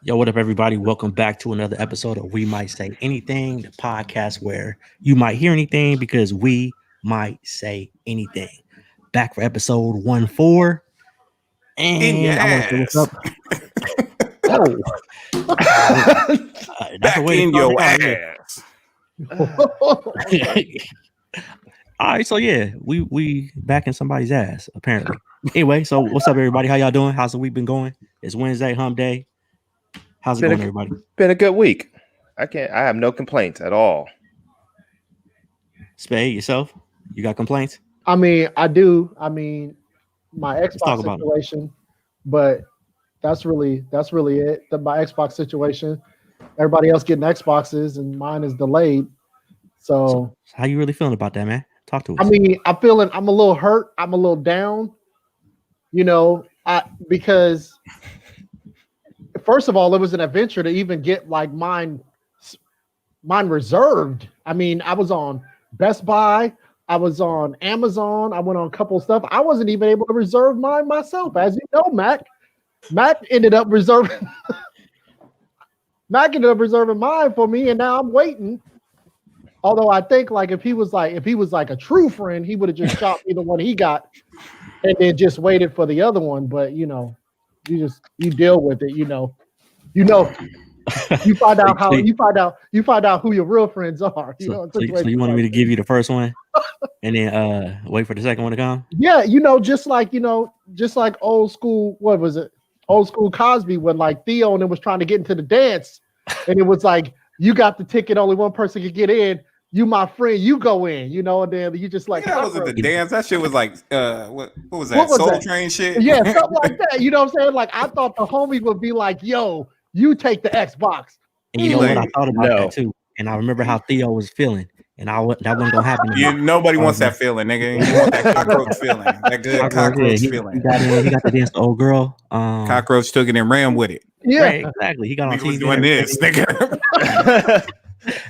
Yo, what up, everybody? Welcome back to another episode of We Might Say Anything, the podcast where you might hear anything because we might say anything. Back for episode 1-4. In your And I want to say what's ass. up. Oh, that's a Back way to in start your it out, yeah. ass. All right, so yeah, we back in somebody's ass, apparently. Anyway, so what's up, everybody? How y'all doing? How's the week been going? It's Wednesday, hump day. How's it going, everybody? Been a good week. I have no complaints at all. Spade, yourself? You got complaints? I mean, I do. I mean, my talk Xbox about it. situation, but that's really it. My Xbox situation. Everybody else getting Xboxes, and mine is delayed. So How you really feeling about that, man? Talk to us. I mean, I'm a little hurt. I'm a little down. Because first of all, it was an adventure to even get like mine reserved. I mean, I was on Best Buy, I was on Amazon, I went on a couple of stuff. I wasn't even able to reserve mine myself. As you know, Mac ended up reserving mine for me, and now I'm waiting. Although I think like if he was like a true friend, he would have just shot me the one he got and then just waited for the other one. But you deal with it, you find out how you find out who your real friends are. So you wanted me to give you the first one and then wait for the second one to come? Yeah, just like old school, what was it? Old school Cosby when like Theo and it was trying to get into the dance, and it was like you got the ticket, only one person could get in. You my friend, you go in, and then you just like That wasn't the dance. That shit was like what was that? Soul Train shit? Yeah, something like that. You know what I'm saying? Like I thought the homie would be like, yo, you take the Xbox. And you know what? I thought about that too. And I remember how Theo was feeling. And that wasn't gonna happen. Nobody wants that feeling, nigga. You want that cockroach feeling. That good cockroach feeling. He got to dance the old girl. Cockroach took it and ran with it. Yeah, right, exactly. He got on TV doing this, nigga.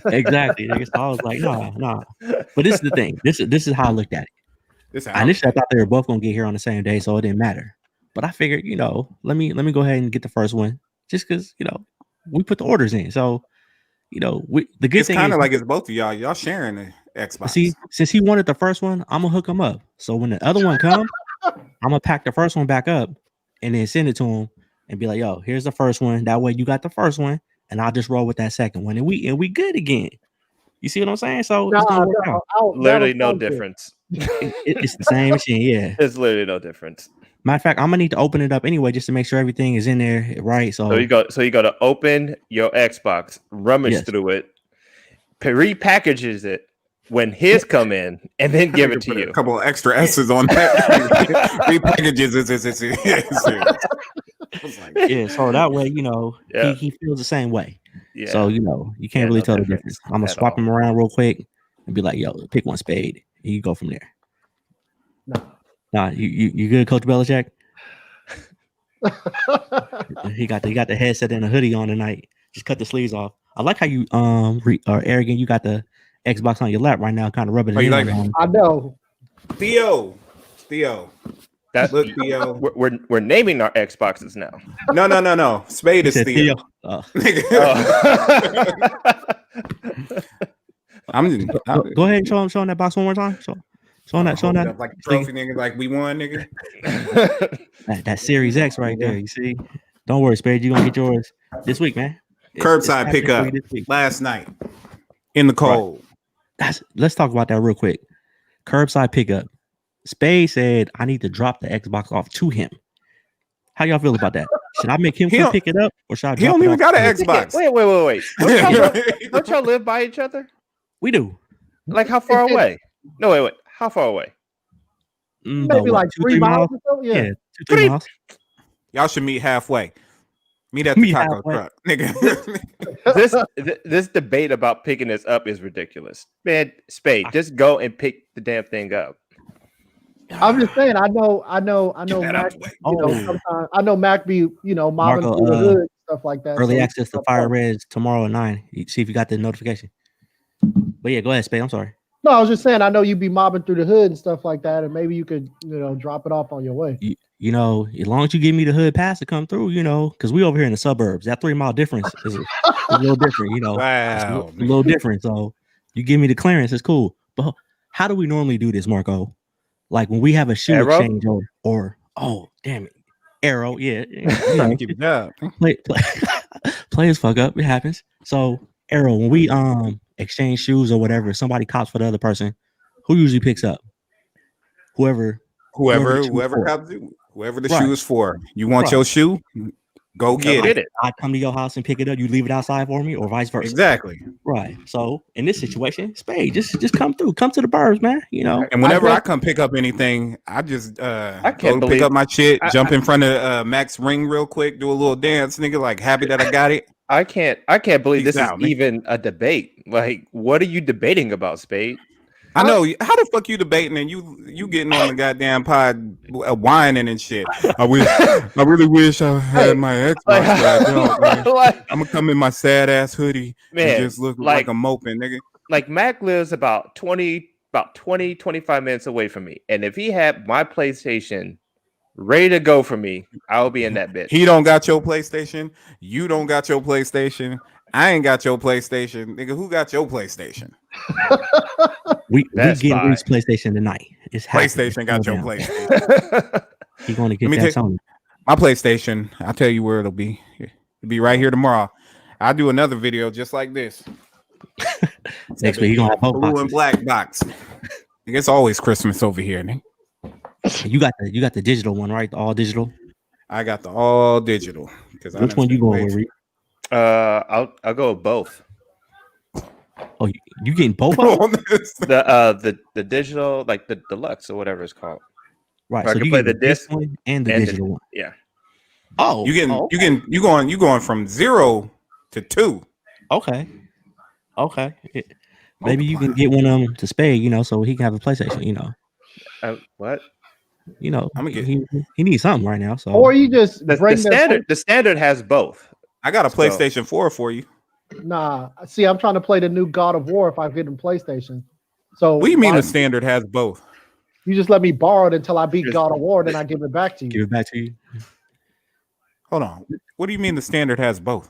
Exactly. So I was like, nah. But this is the thing. This is how I looked at it. Initially, I thought they were both gonna get here on the same day, so it didn't matter. But I figured, let me go ahead and get the first one, just because we put the orders in. So the good it's thing kind of is, like it's both of y'all sharing the Xbox. See, since he wanted the first one, I'm gonna hook him up. So when the other one comes, I'm gonna pack the first one back up and then send it to him and be like, yo, here's the first one. That way you got the first one, and I'll just roll with that second one, and we good again. You see what I'm saying? So it's gonna work out. Literally no difference. It's the same machine, yeah. It's literally no difference. Matter of fact, I'm gonna need to open it up anyway just to make sure everything is in there, right? So you go to open your Xbox, rummage through it, repackages it when his come in, and then give it to you. A couple of extra S's on that. Repackages yeah, so that way, he feels the same way. Yeah. So you can't really tell the difference. I'm gonna swap him around real quick and be like, yo, pick one, Spade, and you go from there. Nah, you good, Coach Belichick? he got the headset and a hoodie on tonight. Just cut the sleeves off. I like how you arrogant. You got the Xbox on your lap right now, kind of rubbing it in. Like I know. Theo. Look, Theo. We're naming our Xboxes now. No. Spade is Theo. Go ahead and show him that box one more time. Showing that like a trophy, nigga, like we won, nigga. that Series X right there. You see? Don't worry, Spade. You're gonna get yours this week, man. Curbside pickup last night in the cold. Right. Let's talk about that real quick. Curbside pickup. Spade said I need to drop the Xbox off to him. How y'all feel about that? Should I make him come pick it up, or should I? He don't even got an Xbox. Wait. Don't y'all live by each other? We do. Like how far away? No, wait. How far away? Maybe like 3 miles or so. Yeah, 2-3 miles. Y'all should meet halfway. Meet at the taco truck, nigga. This debate about picking this up is ridiculous, man. Spade, just go and pick the damn thing up. I'm just saying. I know. Mac, sometimes I know Mac be mobbing through the hood, stuff like that. Early access to Fire Reds tomorrow at 9. See if you got the notification. But yeah, go ahead, Spade. I'm sorry. No, I was just saying. I know you'd be mobbing through the hood and stuff like that, and maybe you could, drop it off on your way. You know, as long as you give me the hood pass to come through, because we over here in the suburbs. That 3 mile difference is a little different. Wow, a little different. So you give me the clearance, it's cool. But how do we normally do this, Marco? Like when we have a shoe exchange or oh damn it, arrow, yeah. Keep it up. Players fuck up. It happens. So arrow, when we exchange shoes or whatever, somebody cops for the other person. Who usually picks up? Whoever the shoe is for. You want your shoe? Go get it. I come to your house and pick it up. You leave it outside for me, or vice versa. Exactly. Right. So in this situation, Spade, just come through. Come to the burbs, man. And whenever I come pick up anything, I just go pick up my shit, jump in front of Max Ring real quick, do a little dance, nigga, like happy that I got it. I can't believe this is even a debate. Like, what are you debating about, Spade? I know. How the fuck you debating and you getting on the goddamn pod whining and shit? I really wish I had my Xbox, but I don't, man. I'm gonna come in my sad ass hoodie and just look like a moping nigga. Like Mac lives about 20, 25 minutes away from me, and if he had my PlayStation ready to go for me, I'll be in that bitch. He don't got your PlayStation. You don't got your PlayStation. I ain't got your PlayStation, nigga. Who got your PlayStation? we get Reep's PlayStation tonight. It's PlayStation got your PlayStation. He's going to get that Sony. My PlayStation. I'll tell you where it'll be. It'll be right here tomorrow. I'll do another video just like this. Next week, you're gonna have both blue and black box. It's always Christmas over here, nigga. You got the digital one, right? The all digital. I got the all digital. Which one you going with, Reep? I'll go with both. Oh, you getting both of them? the digital, like the deluxe or whatever it's called. Right. So I can play the disc one and the digital one. Yeah. Oh, you going from 0 to 2. Okay. Maybe you can get one of them to Spade, so he can have a PlayStation. What? I'm gonna get. He needs something right now. So, or you just the standard has both. I got a PlayStation 4 for you. Nah, see, I'm trying to play the new God of War if I get a PlayStation. So what do you mean the standard has both? You just let me borrow it until I beat God of War, then I give it back to you. Give it back to you. Hold on. What do you mean the standard has both?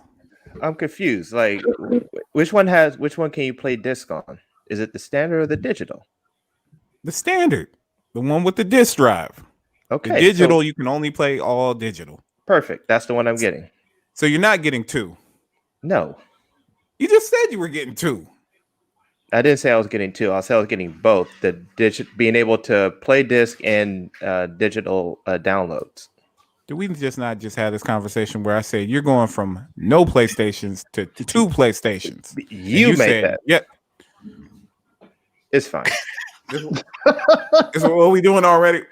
I'm confused. Like, which one can you play disc on? Is it the standard or the digital? The standard, the one with the disc drive. Okay. The digital, you can only play all digital. Perfect. That's the one I'm getting. So you're not getting 2. No. You just said you were getting 2. I didn't say I was getting 2. I said I was getting both. Being able to play disc and digital downloads. Did we just not have this conversation where I said you're going from no PlayStations to 2 PlayStations? You made that. Yep. It's fine. This is what we doing already.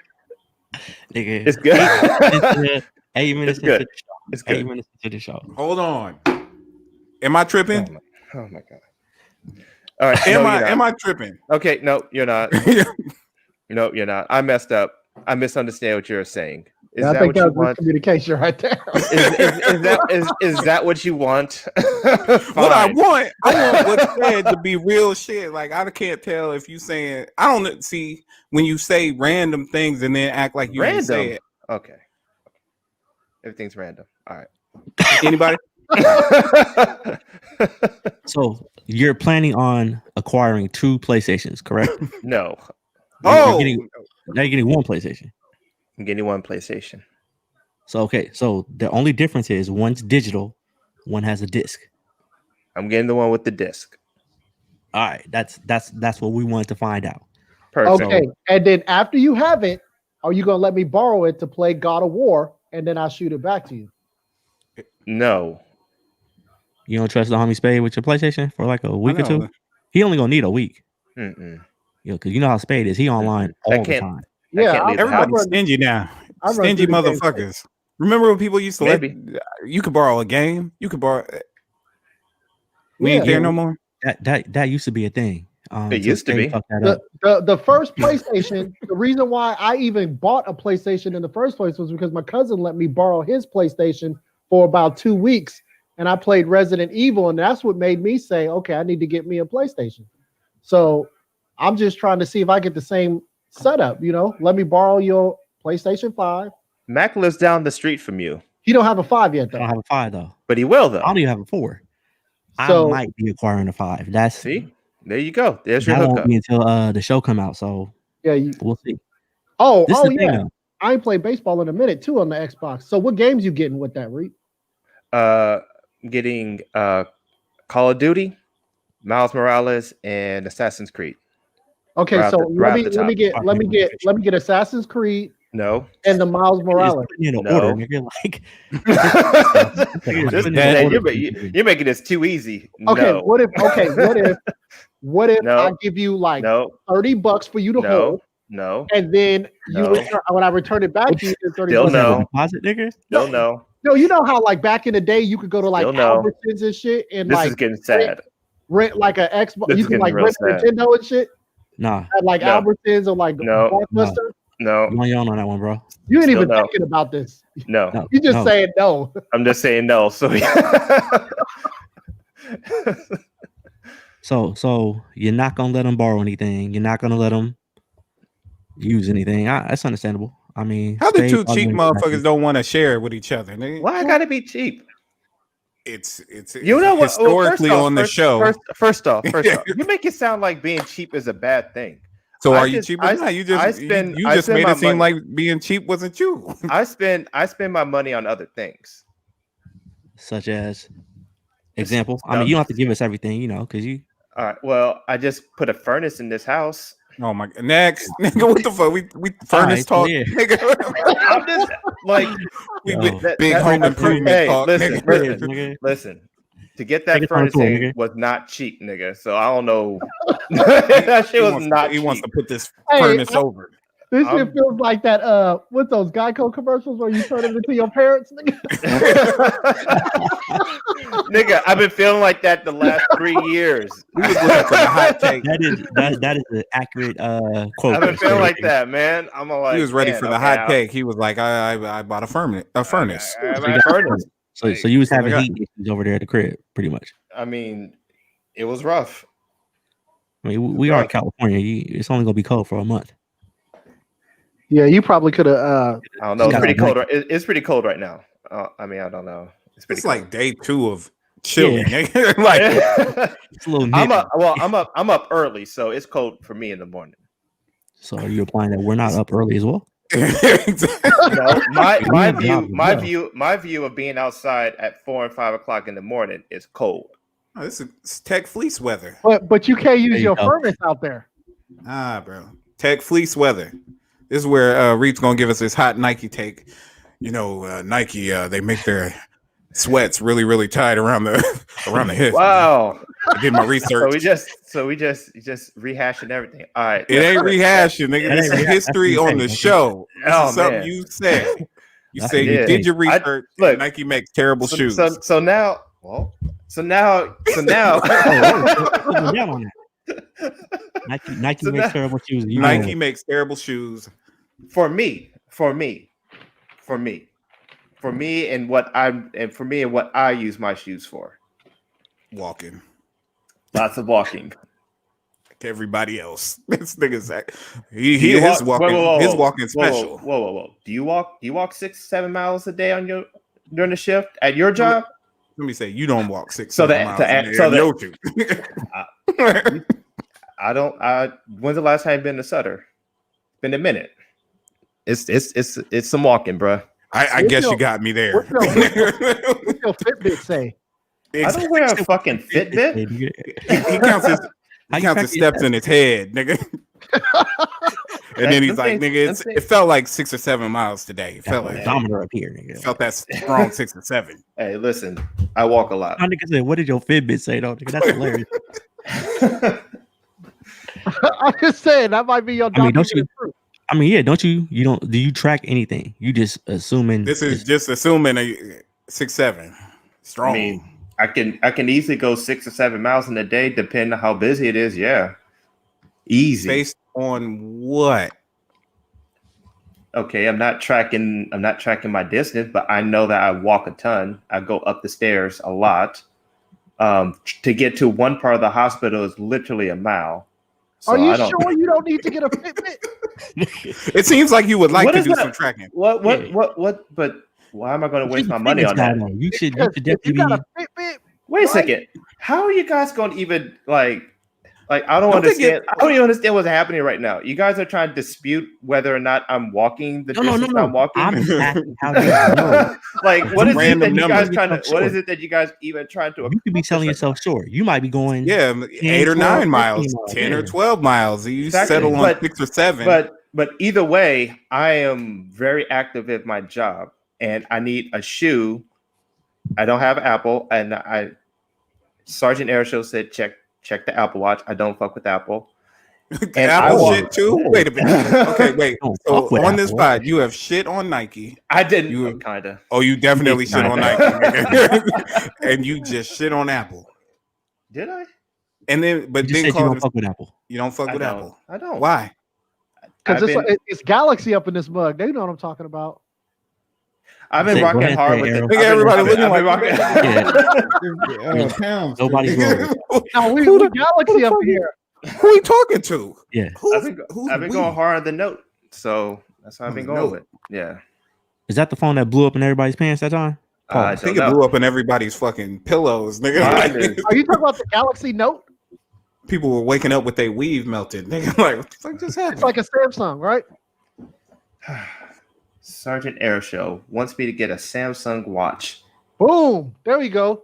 Nigga, it's good. 8 minutes. It's good. It's good. 8 minutes into the show. Hold on. Am I tripping? Oh my god. All right. Am I tripping? Okay. No, you're not. No, you're not. I messed up. I misunderstand what you're saying. I think that was communication right there. Is that what you want? What I want what's said to be real shit. Like I can't tell if you saying I don't see when you say random things and then act like you didn't say it. Okay. Everything's random. All right. Anybody? So you're planning on acquiring 2 PlayStations, correct? No. Now you're getting 1 PlayStation. I'm getting 1 PlayStation. So so the only difference is one's digital, one has a disc. I'm getting the one with the disc. All right, that's what we wanted to find out. Perfect. Okay, and then after you have it, are you gonna let me borrow it to play God of War, and then I'll shoot it back to you? No. You don't trust the homie Spade with your PlayStation for like a week or 2? He only gonna need a week. Because you know how Spade is. He online all the time. Yeah, everybody's stingy now. Stingy motherfuckers. Remember when people used to let you could borrow a game? You could borrow. We ain't care no more. That used to be a thing. It used to be. The first PlayStation. The reason why I even bought a PlayStation in the first place was because my cousin let me borrow his PlayStation for about 2 weeks, and I played Resident Evil, and that's what made me say, okay, I need to get me a PlayStation. So I'm just trying to see if I get the same setup. Let me borrow your PlayStation 5. Mac lives down the street from you. He don't have a 5 yet, though. I don't have a 5 though, but he will though. I don't even have a 4. So, I might be acquiring a 5. See, there you go. There's your that hookup. won't be until the show come out. So yeah, we'll see. Oh, This is the thing, yeah. though. I ain't played baseball in a minute too on the Xbox. So what games you getting with that, Reep? Getting Call of Duty, Miles Morales, and Assassin's Creed. Okay, Right so at let me get Assassin's Creed No. and the Miles Morales. In No. order, nigga. Like, You're making this too easy. Okay, No. what if No. I give you like No. $30 for you to hold, No. and then No. when I return it back to you, it's 30 Still bucks. no. Deposit, nigga. Still no. No, you know how like back in the day you could go to like Still no. Albertsons and shit and This like is getting sad. rent like an Xbox. This You is can getting like real rent sad. Nintendo and shit Nah, at like No. Albertsons or like No. Blockbuster. No. you on that one, bro. You ain't Still even no. thinking about this. No. No, You just no. saying no. I'm just saying no. So So you're not gonna let them borrow anything. You're not gonna let them use anything. That's understandable. I mean, How the spades two are cheap gonna be motherfuckers happy. don't want to share with each other? Nigga? why I gotta be cheap? It's You know what? historically on the show. First off, you make it sound like being cheap is a bad thing. So I are you just- cheap or I- not? You I just spend- you I just spend made my it seem money. like being cheap wasn't you. I spend my money on other things. Such as example. I mean, you don't have to give us everything, because you. All right. Well, I just put a furnace in this house. Oh my god! Next, nigga, what the fuck? We furnace All talk, right, nigga. I'm just like we Yo. with big home improvement Hey, talk, listen, nigga. Nigga. listen. To get that Take it on furnace tour, in nigga. was not cheap, nigga. So I don't know. That shit was not He cheap. wust to put this Hey, furnace over. This I'm- shit feels like that what's those Geico commercials where you turn it into your parents, nigga? Nigga, I've been feeling like that the last 3 years. We was looking for the hot take. That is an accurate quote. I've been feeling like that, man. I'm like, He was ready man, for the okay, hot take. He was like, I bought a furnace. I got a furnace. So you was having I got- heat issues over there at the crib, pretty much. I mean, it was rough. I mean, we are in California. It's only gonna be cold for a month. Yeah, you probably could have. I don't know. It's Got pretty a cold. It's pretty cold right now. I mean, I don't know. It's pretty It's like day 2 of chilling. nigga. Like cold. It's a little. I'm nippy. up. Well, I'm up early, so it's cold for me in the morning. So are you implying that we're not up early as well? No, my Yeah. view of being outside at 4 and 5 o'clock in the morning is cold. Oh, this is tech fleece weather. But you can't use There you your go. furnace out there. Bro. Tech fleece weather. This is where Reep's gonna give us this hot Nike take. Nike, they make their sweats really, really tight around the hip. Wow. I did my research. So we just rehashing everything. All right. It ain't rehashing, nigga. That This ain't is rehash- history that's on the insane. show. This Oh, is something man. you said. You That's said you insane. did your research. look, and Nike makes terrible shoes. So now Put them down on that. Nike So makes now- terrible shoes. You Nike know. makes terrible shoes. for me and what I use my shoes for. Walking. Lots of walking. Like everybody else. This nigga's Do you his walk- walking whoa, whoa, his whoa, walking whoa, special. Whoa. Do you walk 6-7 miles a day during the shift at your job? Let me say you don't walk 6 So 7 that- miles so in that- your shoes. I don't. When's the last time you've been to Sutter? Been a minute. It's some walking, bro. I What's guess your- you got me there. what's What's your Fitbit say? I don't wear a fucking Fitbit. He counts his How he you counts his track your steps in his head, nigga. And then he's Them like, things- nigga, them things- it felt like 6 or 7 miles today. It felt Got like an odometer up here, nigga. felt that strong 6 or 7. Hey, listen, I walk a lot. My nigga said, "What did your Fitbit say, though?" Nigga, that's hilarious. I'm just saying that might be your. I mean, don't documented you- proof. I mean, yeah, don't you? You don't? Do you track anything? You just assuming This is just assuming a 6-7 strong. I mean, I can easily go 6 or 7 miles in a day, depending on how busy it is. Yeah, easy. Based on what? Okay, I'm not tracking my distance, but I know that I walk a ton. I go up the stairs a lot. To get to one part of the hospital is literally a mile. So Are you sure you don't need to get a Fitbit? It seems like you would like to do some tracking. What? But why am I going to waste my money on that? You should definitely you got a Fitbit. Wait a second. How are you guys going to even like? I don't understand. I don't even understand what's happening right now. You guys are trying to dispute whether or not I'm walking the distance I'm walking. I'm asking how you know. Like, what is it that you guys trying to? What is it that you guys even trying to? You could be telling yourself short. You might be going 8 or 9 miles, 10 or 12 miles. You settle on 6 or 7. But either way, I am very active at my job, and I need a shoe. I don't have Apple, and Sergeant Airshow said check the Apple Watch. I don't fuck with Apple. And Apple shit too? Wait a minute. Okay, wait. So on this pod, you have shit on Nike. I didn't. Kind of. Oh, you definitely shit on Nike. And you just shit on Apple. Did I? And then, but you then you don't fuck with Apple. You don't fuck with Apple. I don't. Why? Because it's Galaxy up in this mug. They know what I'm talking about. I've been rocking hard with it. Everybody looking like rocking. Nobody's going. No, we Galaxy up here. Who are you talking to? Yeah. I've been going hard on the Note, so that's how I've been going with. Yeah. Is that the phone that blew up in everybody's pants that time? I think it blew up in everybody's fucking pillows, nigga. Are you talking about the Galaxy Note? People were waking up with their weave melted. Nigga, like, what the fuck just happened? It's like a Samsung, right? Sergeant Airshow wants me to get a Samsung watch. Boom. There we go.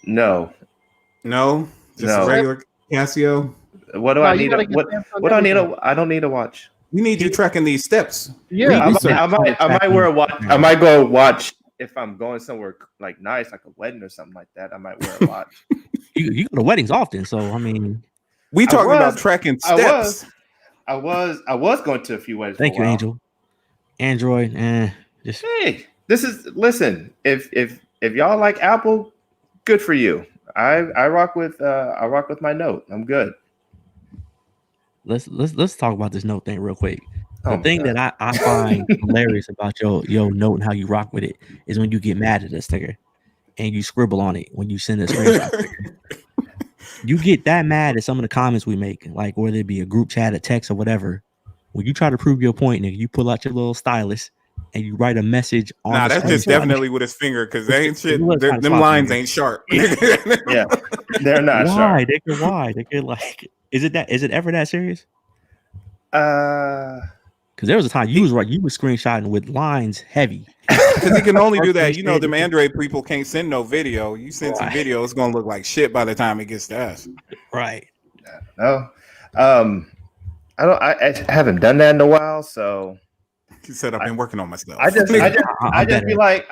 No. Just a regular Casio. What do I need? What do I need? I don't need a watch. We need you tracking these steps. Yeah, I might wear a watch. I might go watch if I'm going somewhere like nice, like a wedding or something like that. I might wear a watch. You go to weddings often, so I mean, we talking about tracking steps. I was going to a few weddings. Thank you, Angel. Android, hey, listen. If y'all like Apple, good for you. I rock with my Note. I'm good. Let's talk about this Note thing real quick. The thing that I find hilarious about your Note and how you rock with it is when you get mad at a sticker and you scribble on it when you send a screenshot. You get that mad at some of the comments we make, like whether it be a group chat, a text, or whatever. When you try to prove your point, nigga, you pull out your little stylus and you write a message on. Nah, that's just definitely with his finger because they ain't shit. Them lines ain't sharp. Yeah, they're not sharp. Why? They could like. Is it ever that serious? Because there was a time you was screenshotting with lines heavy. Because he can only do that. You know, them Android people can't send no video. You send some video, it's gonna look like shit by the time it gets to us. Right. No. I haven't done that in a while, so he said I've been working on myself. I just be like,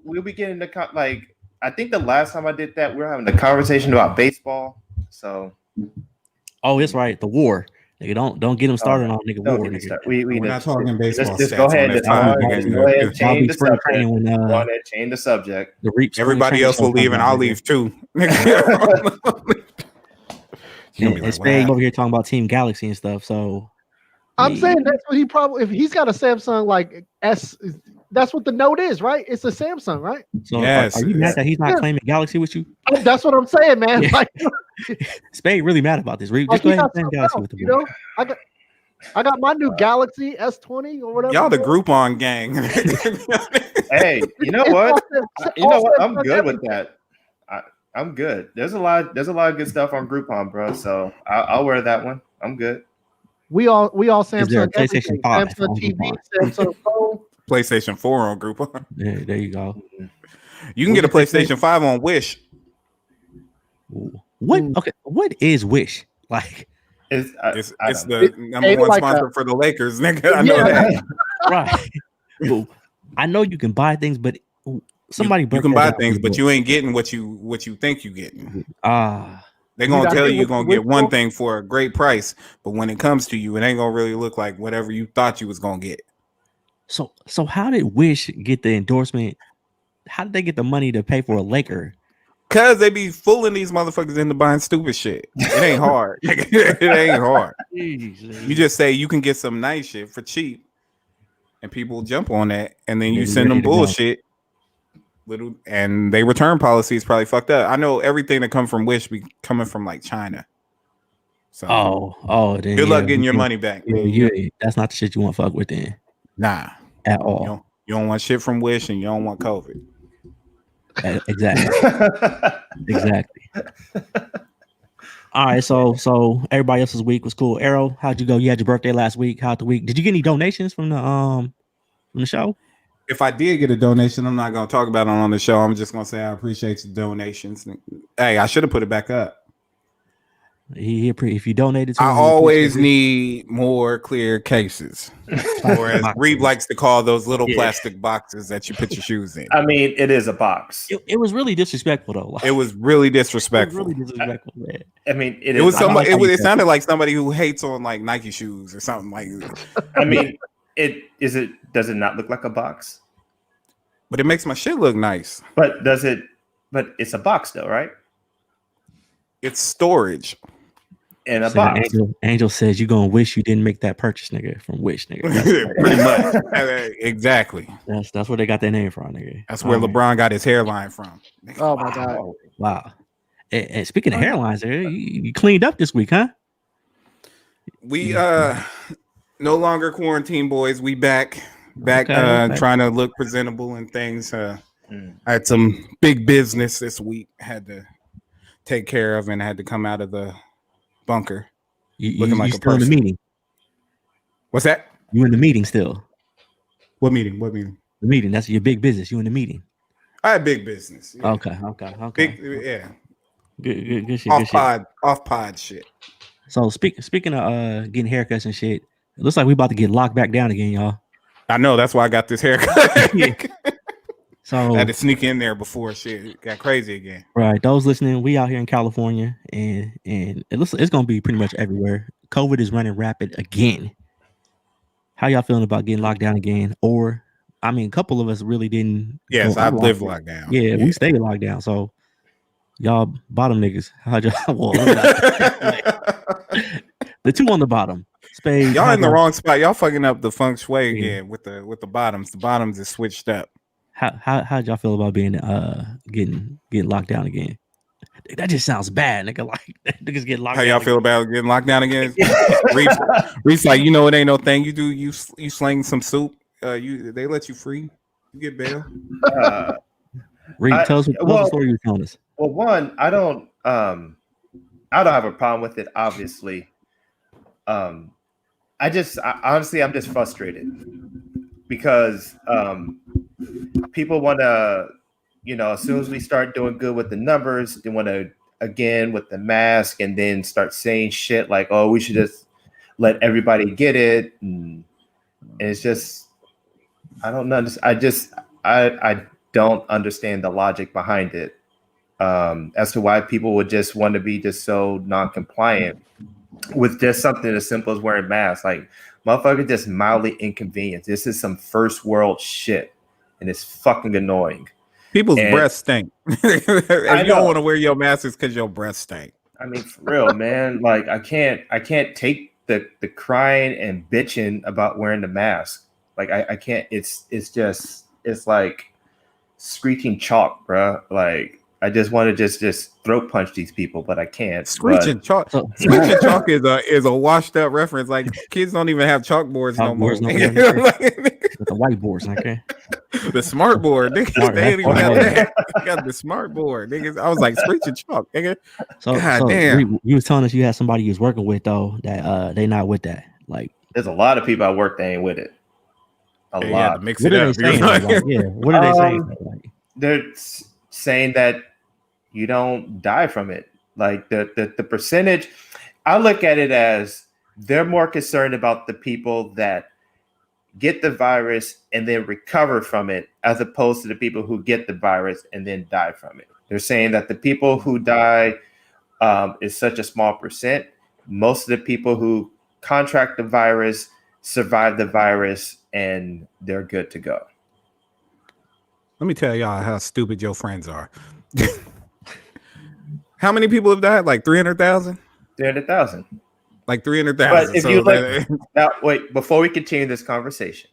we'll be getting like I think the last time I did that, we were having a conversation about baseball. So that's right, the war. Nigga, don't get him started on nigga war. We're not talking baseball. Just go ahead and change the subject. Change the subject. The Reep everybody else will leave, and I'll leave too. And Spade over here talking about Team Galaxy and stuff. So I'm saying that's what he probably, if he's got a Samsung like S, that's what the Note is, right? It's a Samsung, right? So yes. Are you mad that he's not claiming Galaxy with you? That's what I'm saying, man. Yeah. Like, Spade really mad about this. Just go ahead and claim Galaxy with him. You know, I got my new Galaxy S20 or whatever. Y'all the Groupon gang. Hey, you know what? I'm good with that. I'm good. There's a lot of good stuff on Groupon, bro. So I'll wear that one. I'm good. We all Samsung PlayStation 5 Samsung TV, Samsung phone, PlayStation 4 on Groupon. Yeah, there you go. You can get a PlayStation 5 on Wish. What? Okay, what is Wish like? It's the number one sponsor for the Lakers, nigga. I know that. Right. Well, I know you can buy things, but somebody you can buy things, but you ain't getting what you think you getting. They're gonna tell you you're gonna get one thing for a great price, but when it comes to you, it ain't gonna really look like whatever you thought you was gonna get. So how did Wish get the endorsement? How did they get the money to pay for a Laker? Cause they be fooling these motherfuckers into buying stupid shit. It ain't hard. It ain't hard. You just say you can get some nice shit for cheap, and people jump on that, and then you send them bullshit. And they return policy is probably fucked up. I know everything that comes from Wish be coming from like China. So then good luck getting your money back, man. That's not the shit you want to fuck with then. Nah, at all. You don't want shit from Wish, and you don't want COVID. Exactly. All right, so everybody else's week was cool. Arrow, how'd you go? You had your birthday last week. How'd the week? Did you get any donations from the show? If I did get a donation, I'm not gonna talk about it on the show. I'm just gonna say I appreciate the donations. Hey, I should have put it back up. If you donated to I always need more clear cases, or as Reep likes to call those little plastic boxes that you put your shoes in. I mean, it is a box. It was really disrespectful though. It was really disrespectful. Man. I mean, it was somebody. It sounded like somebody who hates on like Nike shoes or something like that. I mean, does it not look like a box? But it makes my shit look nice. But But it's a box though, right? It's storage. In a box. Angel says you're gonna wish you didn't make that purchase, nigga, from Wish, nigga. Pretty much. Exactly. That's where they got their name from, nigga. That's where LeBron got his hairline from. Oh my god. Wow. And speaking of hairlines, you cleaned up this week, huh? We no longer quarantine boys. We back trying to look presentable and things. I had some big business this week. Had to take care of and had to come out of the bunker. Looking like a person. In the meeting. What's that? You in the meeting still? What meeting? The meeting. That's your big business. You in the meeting? I had big business. Yeah. Okay. Big, yeah. Good shit. Off pod shit. So speaking of getting haircuts and shit, it looks like we about to get locked back down again, y'all. I know. That's why I got this haircut. So I had to sneak in there before shit got crazy again. Right. Those listening, we out here in California, and it's gonna be pretty much everywhere. COVID is running rapid again. How y'all feeling about getting locked down again? Or, I mean, a couple of us really didn't. Yes, I've lived locked down. Yeah, we stayed locked down. So, y'all bottom niggas, how'd y'all? The two on the bottom. Spade, y'all in the wrong spot. Y'all fucking up the feng shui again with the bottoms. The bottoms is switched up. How'd y'all feel about being getting locked down again? That just sounds bad, nigga. Like niggas get locked. How y'all down feel about getting locked down again? Reep's like, it ain't no thing. You slang some soup. They let you free. You get bail. Reep, tell us the story you were telling us. Well, one, I don't have a problem with it. Obviously, honestly, I'm just frustrated because people want to, as soon as we start doing good with the numbers, they want to again with the mask and then start saying shit like, oh, we should just let everybody get it. And it's just, I don't know. I don't understand the logic behind it as to why people would just want to be just so non-compliant with just something as simple as wearing masks. Like, motherfucker, just mildly inconvenient. This is some first world shit, and it's fucking annoying. People's breath stink. If you don't want to wear your mask, it's because your breath stink. I mean, for real, man. Like, I can't take the crying and bitching about wearing the mask. Like, I can't. It's like screeching chalk, bro. Like, I just want to just throat punch these people, but I can't. Screeching chalk. Screeching chalk is a washed up reference. Like, kids don't even have chalkboards no more. The whiteboards, okay. The smart board, niggas. They ain't even got that. They got the smart board, niggas. I was like screeching chalk, nigga. So damn. You was telling us you had somebody you was working with though that they not with that. Like, there's a lot of people I work that ain't with it. A lot. Mix it up. What are they saying? They're saying that you don't die from it. Like the percentage, I look at it as they're more concerned about the people that get the virus and then recover from it, as opposed to the people who get the virus and then die from it. They're saying that the people who die is such a small percent. Most of the people who contract the virus survive the virus and they're good to go. Let me tell y'all how stupid your friends are. How many people have died? Like 300,000? 300,000. Like 300,000. But if you look, now, wait, before we continue this conversation,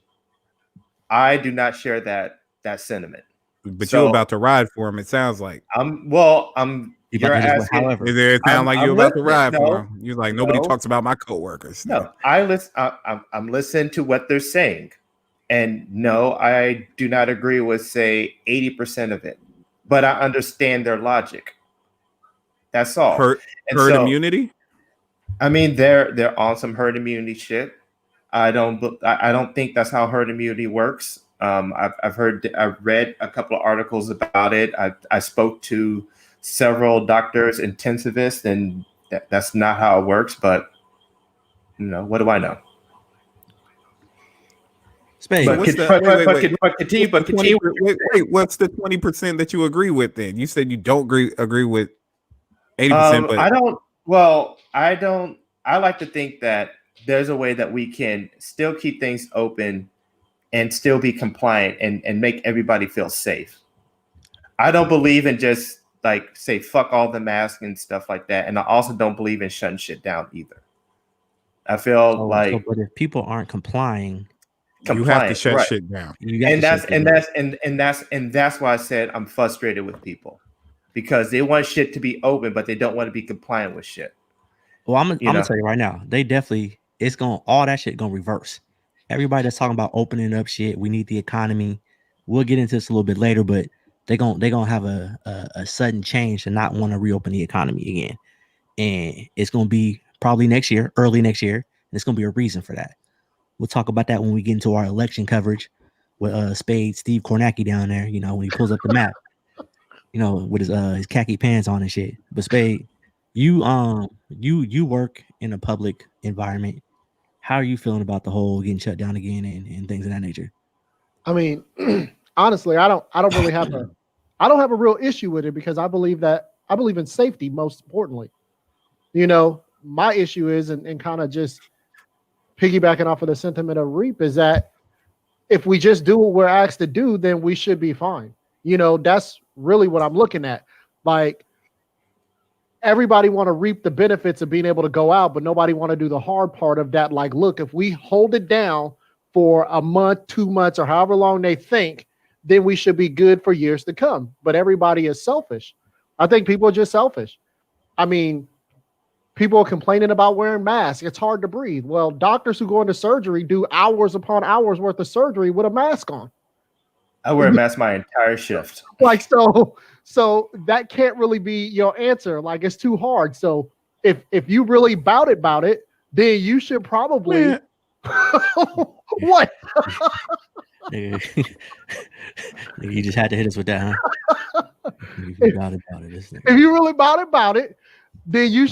I do not share that sentiment. But you're about to ride for him, it sounds like. I'm You're asking. However, it sound like you're about to ride for him. You're like, nobody talks about my coworkers. No, I'm listening to what they're saying, and no, I do not agree with say 80% of it, but I understand their logic. That's all. Herd immunity. I mean, they're on some herd immunity shit. I don't think that's how herd immunity works. I've read a couple of articles about it. I spoke to several doctors, intensivists, and that's not how it works. But what do I know? Spade. But continue. Wait, what's the 20% that you agree with? Then you said you don't agree with 80%. But I don't. Well, I don't. I like to think that there's a way that we can still keep things open and still be compliant and make everybody feel safe. I don't believe in just like say fuck all the masks and stuff like that, and I also don't believe in shutting shit down either. I feel but if people aren't complying, you have to shut shit down. And that's why I said I'm frustrated with people because they want shit to be open, but they don't want to be compliant with shit. Well, I'm gonna tell you right now, all that shit gonna reverse. Everybody that's talking about opening up shit, we need the economy. We'll get into this a little bit later, but they're gonna have a sudden change to not want to reopen the economy again, and it's gonna be probably early next year, and it's gonna be a reason for that. We'll talk about that when we get into our election coverage with Spade, Steve Kornacki down there. When he pulls up the map, with his khaki pants on and shit. But Spade, you work in a public environment. How are you feeling about the whole getting shut down again and things of that nature? I mean, honestly, I don't really have a real issue with it because I believe in safety most importantly. My issue is and kind of just piggybacking off of the sentiment of Reep is that if we just do what we're asked to do, then we should be fine. That's really what I'm looking at. Like, everybody want to reap the benefits of being able to go out, but nobody want to do the hard part of that. Like, look, if we hold it down for a month, 2 months, or however long they think, then we should be good for years to come. But everybody is selfish. I think people are just selfish. I mean, people are complaining about wearing masks. It's hard to breathe. Well, doctors who go into surgery do hours upon hours worth of surgery with a mask on. I wear a mask my entire shift. Like, so that can't really be your answer. Like, it's too hard. So if you really bout it, then you should probably what? You just had to hit us with that, huh? If you really bout it, then you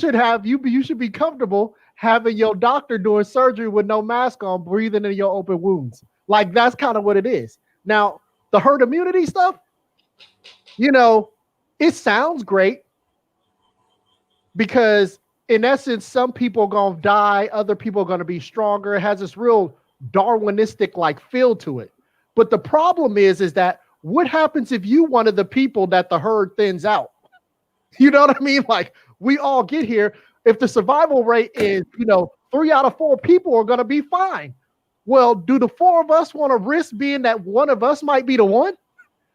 should be comfortable having your doctor doing surgery with no mask on, breathing in your open wounds. Like, that's kind of what it is. Now, the herd immunity stuff, it sounds great because in essence, some people are going to die. Other people are going to be stronger. It has this real Darwinistic like feel to it. But the problem is that what happens if you one of the people that the herd thins out? You know what I mean? Like, we all get here. If the survival rate is, 3 out of 4 people are going to be fine. Well, do the 4 of us want to risk being that one of us might be the one?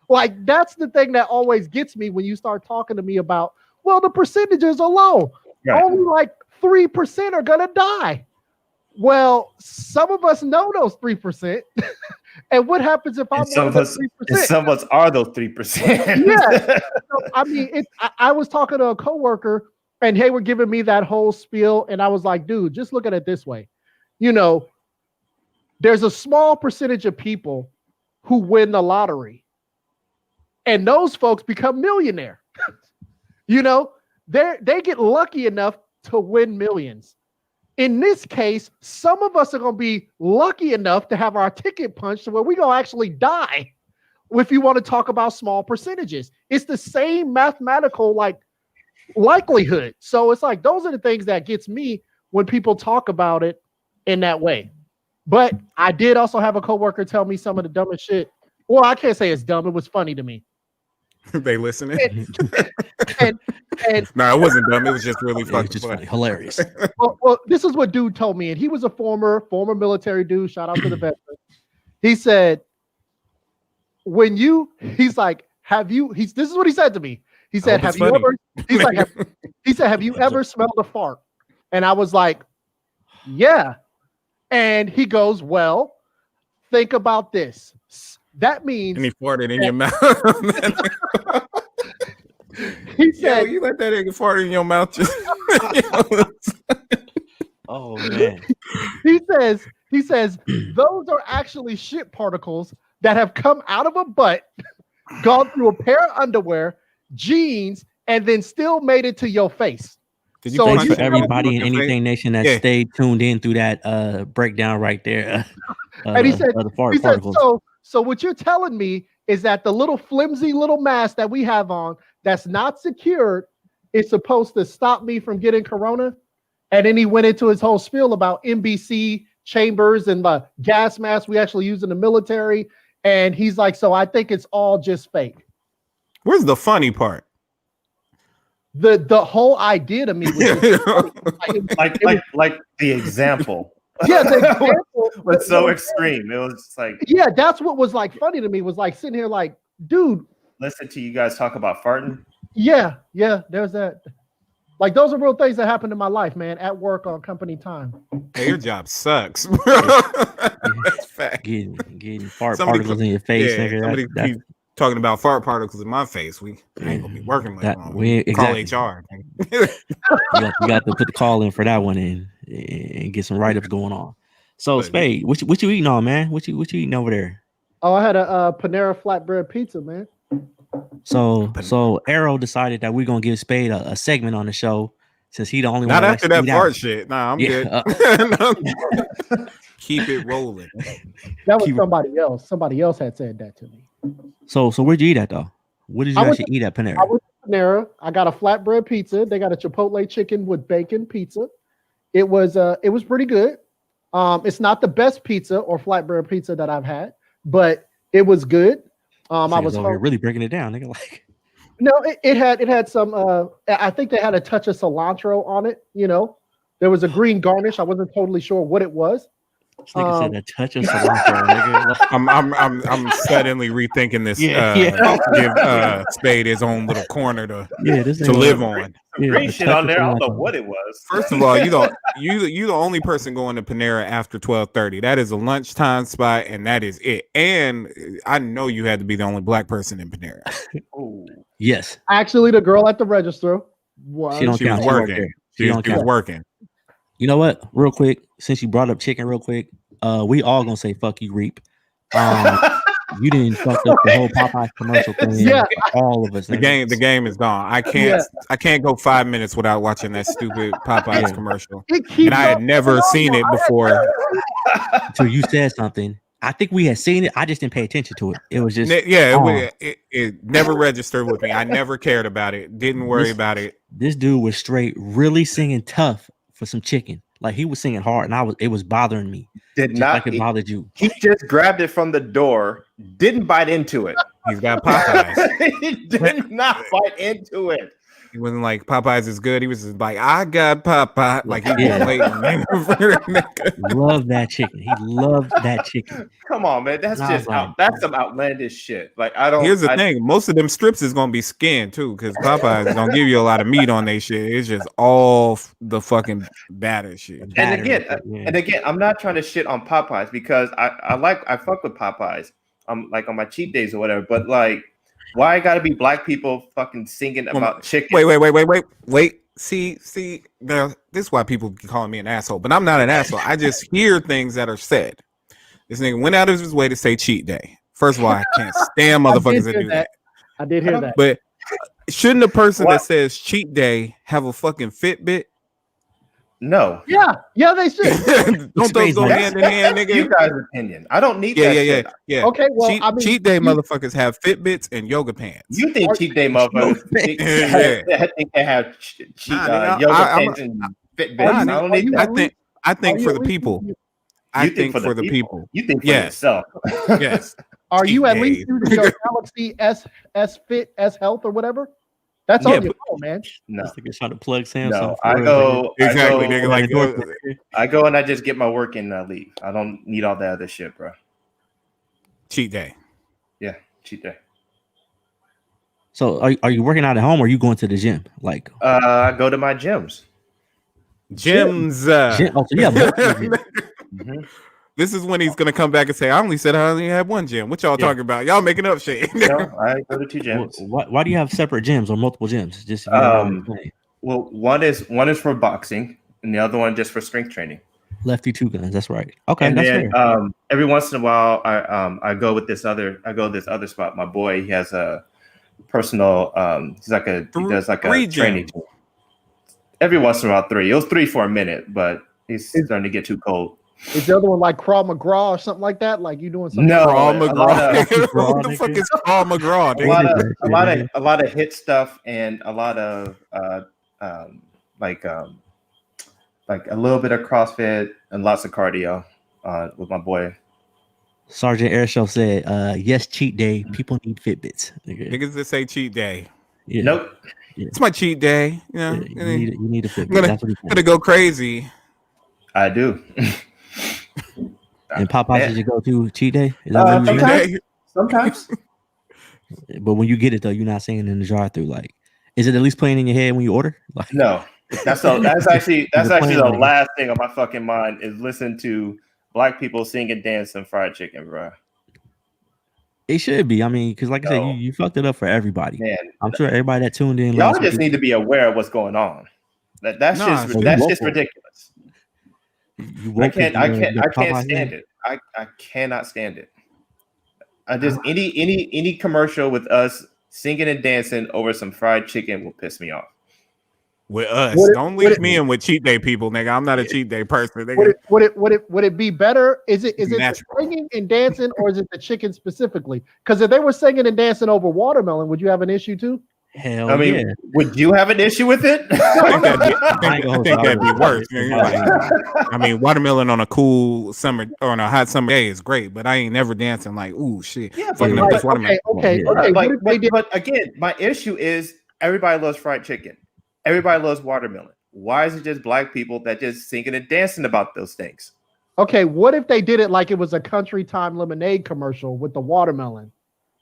Like, that's the thing that always gets me when you start talking to me about, well, the percentages are low. Right. Only like 3% are going to die. Well, some of us know those 3%. And what happens if I'm one of those 3%? And some of us are those 3%. Yeah. So, I mean, I was talking to a coworker and they were giving me that whole spiel. And I was like, dude, just look at it this way. There's a small percentage of people who win the lottery. And those folks become millionaire. They get lucky enough to win millions. In this case, some of us are going to be lucky enough to have our ticket punched to where we're going to actually die. If you want to talk about small percentages, it's the same mathematical likelihood. So it's like, those are the things that gets me when people talk about it in that way. But I did also have a coworker tell me some of the dumbest shit. Well, I can't say it's dumb. It was funny to me. They listening? And no, it wasn't dumb. It was just really fucking funny. Hilarious. Well, this is what dude told me, and he was a former military dude. Shout out to the veteran. He said, this is what he said to me. He said, "Have you ever?" He's like, he said, "Have you ever smelled a fart?" And I was like, "Yeah." And he goes, "Well, think about this. That means." And he farted in your mouth. He said, "You let that nigga fart in your mouth." Oh man. He says, those are actually shit particles that have come out of a butt, gone through a pair of underwear, jeans, and then still made it to your face. Thanks for everybody in Anything Nation that stayed tuned in through that breakdown right there. And he said, so what you're telling me is that the little flimsy little mask that we have on that's not secured is supposed to stop me from getting corona? And then he went into his whole spiel about NBC chambers and the gas masks we actually use in the military. And he's like, so I think it's all just fake. Where's the funny part? The whole idea to me was like the example. Yeah, the example was so extreme. It was just like, yeah, that's what was like funny to me, was like sitting here like, dude, listen to you guys talk about farting. Yeah, there's that. Like, those are real things that happened in my life, man, at work on company time. Hey, your job sucks, bro. That's fact. Getting fart particles in your face. Yeah, somebody keep talking about fart particles in my face. We ain't gonna be working like that. Exactly. Call HR. you got to put the call in for that one and get some write-ups going on. So, Spade, what you eating on, man? What you eating over there? Oh, I had a Panera flatbread pizza, man. So Arrow decided that we're gonna give Spade a segment on the show, since he the only one. Not after that fart shit. Nah, I'm good. Keep it rolling. That was somebody else. Somebody else had said that to me. So where'd you eat at though? What did you actually eat at Panera? I went to Panera. I got a flatbread pizza. They got a Chipotle chicken with bacon pizza. It was pretty good. It's not the best pizza or flatbread pizza that I've had, but it was good. I was really breaking it down. Nigga, like, no, it had some. I think they had a touch of cilantro on it. You know, there was a green garnish. I wasn't totally sure what it was. This nigga said a touch of cilantro. Nigga. I'm suddenly rethinking this. Give Spade his own little corner to live on. Green shit on there. I don't know what it was. First of all, you the only person going to Panera after 12:30. That is a lunchtime spot, and that is it. And I know you had to be the only black person in Panera. Oh, yes. Actually, the girl at the register was working. She was working. You know what? Real quick, since you brought up chicken, real quick, we all gonna say fuck you, Reep. You didn't fuck up the whole Popeye commercial thing. Yeah, all of us. The game is gone. I can't go 5 minutes without watching that stupid Popeyes commercial. And I had never seen it before. Until you said something. I think we had seen it. I just didn't pay attention to it. It was just it never registered with me. I never cared about it. Didn't worry about it. This dude was straight really singing tough for some chicken. Like, he was singing hard, and it was bothering me. Did not like it bothered you. He just grabbed it from the door, didn't bite into it. He's got Popeyes. He did not bite into it. He wasn't like, Popeyes is good. He was just like, I got Popeye. Like, he was waiting. Love that chicken. He loved that chicken. Come on, man. That's just that's some outlandish shit. Like, I don't. Here's the thing. Most of them strips is gonna be skinned too, because Popeyes don't give you a lot of meat on their shit. It's just all the fucking batter shit. And again, I'm not trying to shit on Popeyes, because I fuck with Popeyes. I'm like on my cheat days or whatever, but like, why gotta be black people fucking singing about chicken? Wait. See, now this is why people be calling me an asshole, but I'm not an asshole. I just hear things that are said. This nigga went out of his way to say cheat day. First of all, I can't stand motherfuckers that do that. I did hear that. But shouldn't a person that says cheat day have a fucking Fitbit? No. Yeah, they should. Don't those go hand in hand, nigga? You guys' opinion. I don't need that. Yeah. Okay, well, cheat day motherfuckers have Fitbits and yoga pants. You think cheat day motherfuckers? I think they have yoga pants and Fitbits. I think for the people. I think for the people. You think for yourself. Yes. Are you at least using your Galaxy S Fit, S Health, or whatever? That's all you know, man. No. You're trying to plug Samsung. No, I go nigga. Like, I go and I just get my work and leave. I don't need all that other shit, bro. Cheat day. Yeah, cheat day. So are you working out at home or are you going to the gym? Like I go to my gyms. Gyms. Oh, so yeah. Mm-hmm. This is when he's gonna come back and say, "I only said I only had one gym." What y'all talking about? Y'all making up shit. No, I go to 2 gyms. Why do you have separate gyms or multiple gyms? Just well, one is for boxing, and the other one just for strength training. Lefty two guns. That's right. Okay, and that's then, fair. Every once in a while, I go with this other. I go this other spot. My boy, he has a personal. He does like a training team. Every once in a while, 3. It was 3 for a minute, but he's starting to get too cold. Is the other one like Krav McGraw or something like that? Like you doing something? No, Krav McGraw. What the fuck is Krav McGraw? A lot of hit stuff and a lot of like a little bit of CrossFit and lots of cardio with my boy. Sergeant Airshow said, "Yes, cheat day. People need Fitbits." Niggas that say cheat day. Yeah. Nope. Yeah. It's my cheat day. You need a Fitbit. I'm gonna go crazy. I do. And Popeyes is your go-to cheat day? Is that sometimes. But when you get it though, you're not saying it in the drive-through. Like, is it at least playing in your head when you order? Like, no, that's actually the last thing on my fucking mind is listen to black people sing and dance and fried chicken, bro. It should be. I mean, because like I said, you fucked it up for everybody. Man, I'm sure everybody that tuned in. Y'all just need to be aware of what's going on. That's just ridiculous. I can't stand it. I cannot stand it. I just any commercial with us singing and dancing over some fried chicken will piss me off. With us, don't leave me in with cheat day people, nigga. I'm not a cheat day person. Would it be better? Is it the singing and dancing, or is it the chicken specifically? Because if they were singing and dancing over watermelon, would you have an issue too? Hell, I mean, would you have an issue with it? I think that'd be worse. I mean, watermelon on a cool summer or on a hot summer day is great, but I ain't never dancing like, ooh, shit. Yeah, but again, my issue is everybody loves fried chicken. Everybody loves watermelon. Why is it just black people that just singing and dancing about those things? Okay, what if they did it like it was a Country Time lemonade commercial with the watermelon?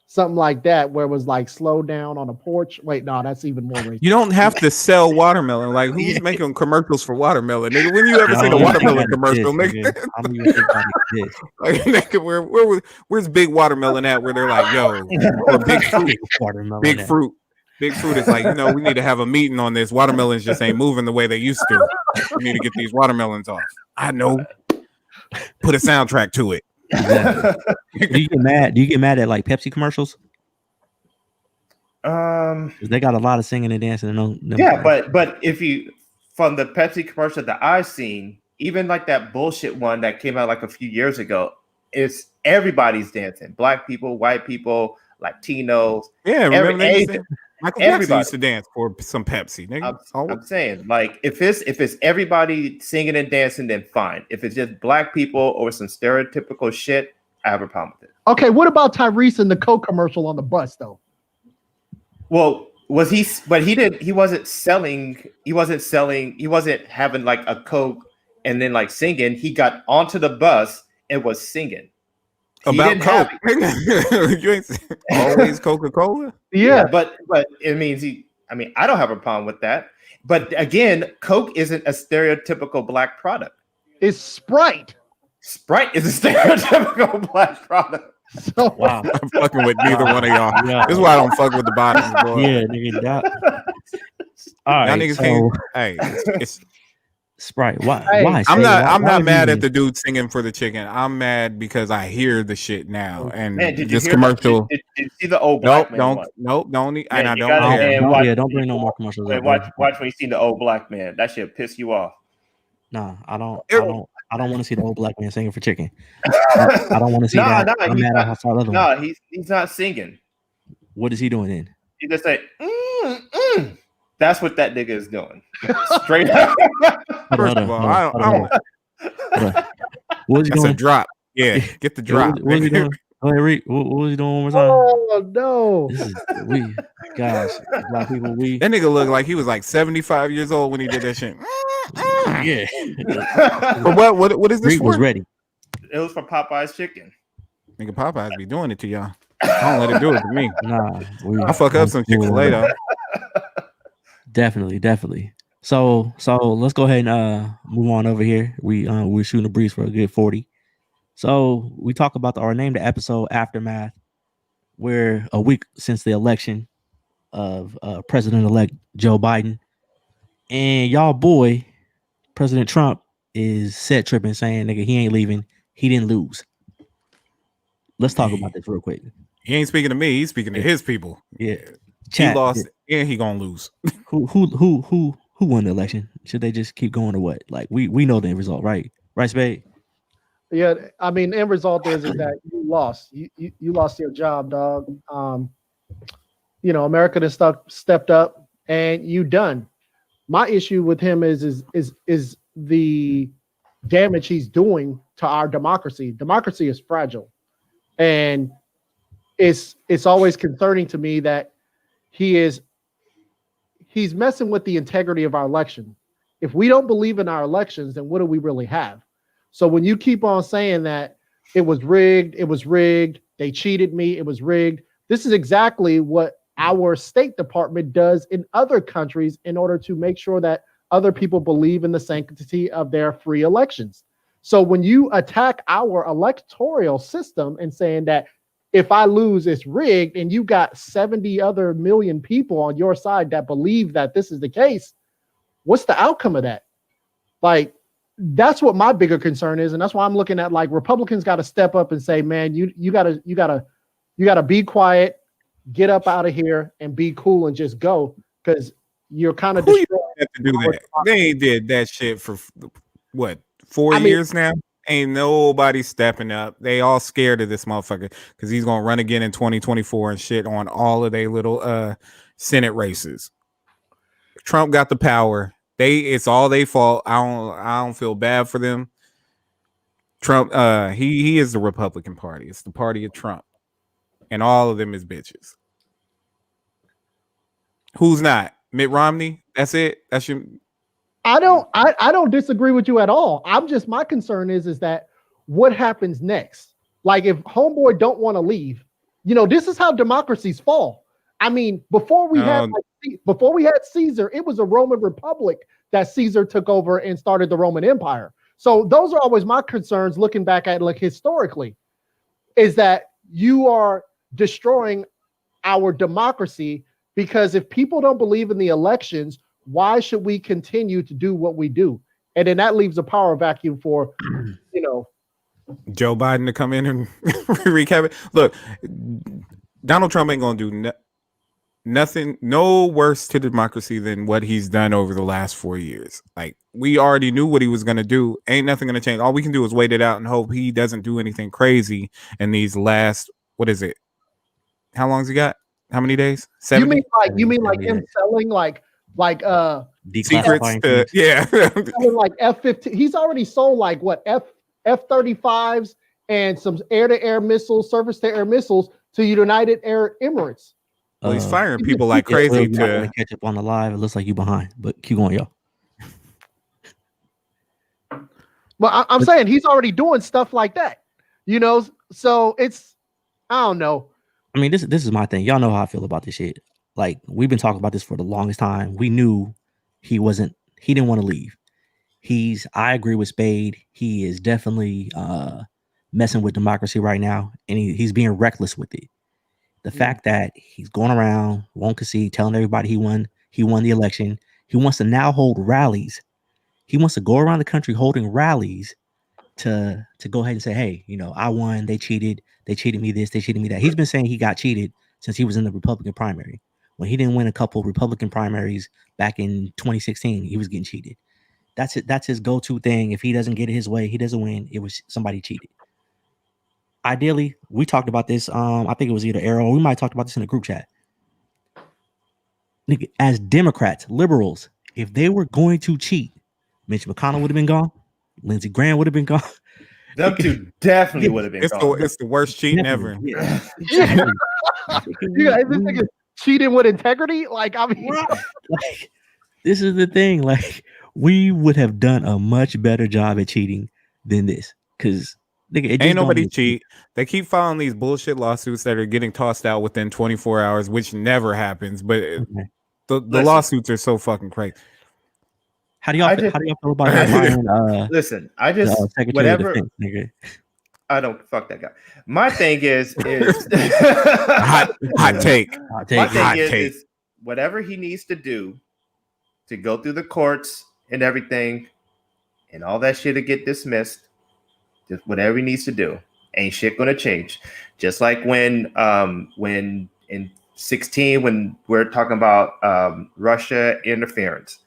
Something like that, where it was like slow down on a porch. Wait, no, that's even more racist. You don't have to sell watermelon. Like, who's making commercials for watermelon, nigga? When you ever seen a watermelon commercial, nigga? I don't even think about this. Like, nigga, where's Big Watermelon at? Where they're like, yo, or Big Fruit, Big Fruit. Big Fruit is like, we need to have a meeting on this. Watermelons just ain't moving the way they used to. We need to get these watermelons off. I know. Put a soundtrack to it. Exactly. Do you get mad at like Pepsi commercials? They got a lot of singing and dancing and but if you from the Pepsi commercial that I've seen, even like that bullshit one that came out like a few years ago, it's everybody's dancing. Black people, white people, Latinos. Yeah, remember Michael Jackson used to dance for some Pepsi. Nigga. I'm saying, like, if it's everybody singing and dancing, then fine. If it's just black people or some stereotypical shit, I have a problem with it. Okay, what about Tyrese and the Coke commercial on the bus, though? Well, was he? But he wasn't selling. He wasn't having like a Coke and then like singing. He got onto the bus and was singing. About Coke. You ain't always Coca-Cola? Yeah, but it means I don't have a problem with that. But again, Coke isn't a stereotypical black product. It's Sprite. Sprite is a stereotypical black product. So, wow. I'm fucking with neither one of y'all. Yeah. This is why I don't fuck with the bottoms, boy. Yeah, nigga. All right, niggas can't. Hey, it's Sprite. Why? Hey, why? I'm not mad at the dude singing for the chicken. I'm mad because I hear the shit now. And this commercial. Did you see the old black man? Don't. Don't bring no more commercials. Watch when you see the old black man. That shit piss you off. No, I don't want to see the old black man singing for chicken. I don't want to see that. No, he's not singing. What is he doing then? He just say, That's what that nigga is doing. Straight up. First of all, I don't. What's he doing? That's a drop. Yeah, get the drop. What was he doing? What was he doing one more time? Oh no! Gosh, black people, that nigga looked like he was like 75 years old when he did that shit. Yeah. But what is this Reep for? Was ready. It was for Popeye's chicken. Nigga, Popeyes be doing it to y'all. I don't let it do it to me. Nah, I fuck up some Chick-fil-A though. Definitely. So let's go ahead and move on over here. We're shooting a breeze for a good 40. So we talk about or name the episode Aftermath. We're a week since the election of President-elect Joe Biden, and y'all boy President Trump is set tripping, saying nigga he ain't leaving. He didn't lose. Let's talk about this real quick. He ain't speaking to me. He's speaking to his people. Yeah, he lost and he gonna lose. Who won the election? Should they just keep going or what? Like we know the end result, right? Right, Spade? Yeah, I mean, the end result is that you lost. You lost your job, dog. America has stepped up, and you done. My issue with him is the damage he's doing to our democracy. Democracy is fragile, and it's always concerning to me that he's messing with the integrity of our election. If we don't believe in our elections, then what do we really have? So when you keep on saying that it was rigged, they cheated me, it was rigged, this is exactly what our State Department does in other countries in order to make sure that other people believe in the sanctity of their free elections. So when you attack our electoral system and saying that if I lose, it's rigged, and you got 70 other million people on your side that believe that this is the case, what's the outcome of that? Like, that's what my bigger concern is, and that's why I'm looking at like Republicans got to step up and say, man, you gotta be quiet, get up out of here, and be cool and just go, because you're kind of destroying. Have to do that. They did that shit for what 4 years now. Ain't nobody stepping up. They all scared of this motherfucker because he's gonna run again in 2024 and shit on all of their little Senate races. Trump got the power. It's all their fault. I don't feel bad for them. Trump, he is the Republican Party. It's the party of Trump, and all of them is bitches. Who's not? Mitt Romney. That's it. That's your. I don't disagree with you at all. My concern is that what happens next? Like if homeboy don't want to leave, this is how democracies fall. I mean, before we had Caesar, it was a Roman Republic that Caesar took over and started the Roman Empire. So those are always my concerns looking back at like historically, is that you are destroying our democracy, because if people don't believe in the elections, why should we continue to do what we do? And then that leaves a power vacuum for, Joe Biden to come in and recap it. Look, Donald Trump ain't gonna do nothing, no worse to democracy than what he's done over the last 4 years. Like we already knew what he was gonna do. Ain't nothing gonna change. All we can do is wait it out and hope he doesn't do anything crazy in these last. What is it? How long's he got? How many days? 70? You mean like him selling like secrets to, yeah, like F-15. He's already sold like what F-35s and some air-to-air missiles, surface-to-air missiles to United Arab Emirates. Well, he's firing people like crazy to catch up on the live. It looks like you behind, but keep going, y'all. Well, I'm saying he's already doing stuff like that, so it's, I don't know. I mean, this is my thing. Y'all know how I feel about this shit. Like we've been talking about this for the longest time. We knew he didn't want to leave. I agree with Spade. He is definitely messing with democracy right now, and he's being reckless with it. The fact that he's going around, won't concede, telling everybody he won the election. He wants to now hold rallies. He wants to go around the country holding rallies to go ahead and say, hey, I won. They cheated me this, they cheated me that. He's been saying he got cheated since he was in the Republican primary. When he didn't win a couple Republican primaries back in 2016, he was getting cheated. That's it. That's his go-to thing. If he doesn't get it his way, he doesn't win. It was somebody cheated. Ideally, we talked about this. I think it was either Arrow. We might have talked about this in the group chat. As Democrats, liberals, if they were going to cheat, Mitch McConnell would have been gone. Lindsey Graham would have been gone. Them two definitely would have been gone. It's the worst cheating ever. Yeah. This nigga cheating with integrity. Like, I mean, like, this is the thing. Like, we would have done a much better job at cheating than this, because Nigga, ain't nobody cheat. They keep filing these bullshit lawsuits that are getting tossed out within 24 hours, which never happens. But the lawsuits are so fucking crazy. How do y'all feel about Biden? Listen, I just whatever. Of Defense, nigga. I don't fuck that guy. My thing is hot take. My thing is whatever he needs to do to go through the courts and everything, and all that shit to get dismissed. Just whatever he needs to do, ain't shit gonna change. Just like when in 2016, when we're talking about Russia interference,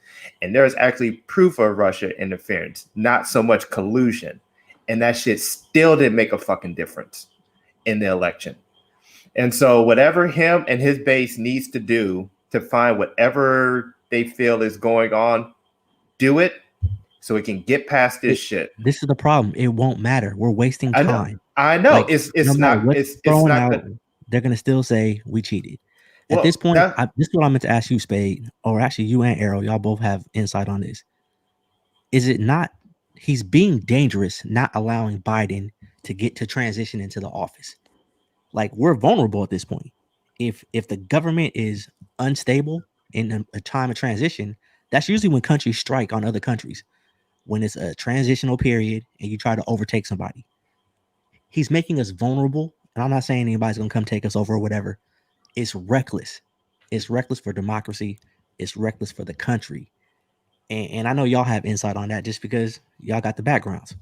and there's actually proof of Russia interference, not so much collusion, and that shit still didn't make a fucking difference in the election. And so whatever him and his base needs to do to find whatever they feel is going on, do it. So we can get past this shit. This is the problem. It won't matter. We're wasting time. I know. Like, it's not. It's not. They're gonna still say we cheated. At this point, this is what I meant to ask you, Spade, or actually you and Arrow. Y'all both have insight on this. Is it not? He's being dangerous, not allowing Biden to get to transition into the office. Like, we're vulnerable at this point. If the government is unstable in a time of transition, that's usually when countries strike on other countries. When it's a transitional period and you try to overtake somebody. He's making us vulnerable. And I'm not saying anybody's going to come take us over or whatever. It's reckless. It's reckless for democracy. It's reckless for the country. And I know y'all have insight on that just because y'all got the backgrounds.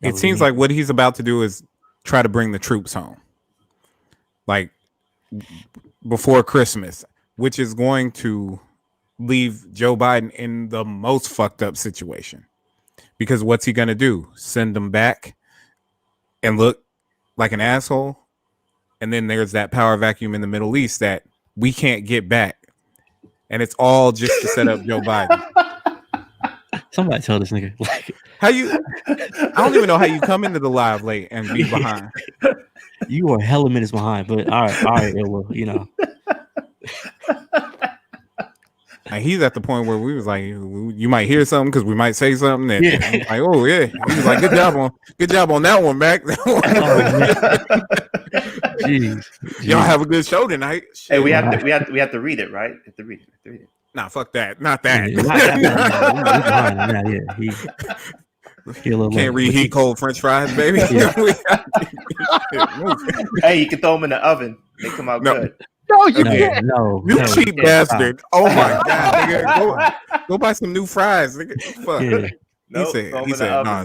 It seems like what he's about to do is try to bring the troops home. Like before Christmas, which is going to leave Joe Biden in the most fucked up situation. Because what's he going to do? Send them back and look like an asshole? And then there's that power vacuum in the Middle East that we can't get back. And it's all just to set up Joe Biden. Somebody tell this nigga. Like, I don't even know how you come into the live late and be behind. You are hella minutes behind, but all right, well, you know. And he's at the point where we was like, you might hear something because we might say something. And like, oh yeah, he was like, good job on that one, Mac. Jeez. Y'all have a good show tonight. Hey, we have to read it, right? We have to read it. Nah, fuck that. Not that. Can't reheat cold French fries, baby. Hey, you can throw them in the oven. They come out good. No, you can't. No, you cheap bastard. Oh my god, nigga. Go buy some new fries, nigga. Fuck. Yeah. He said, nah,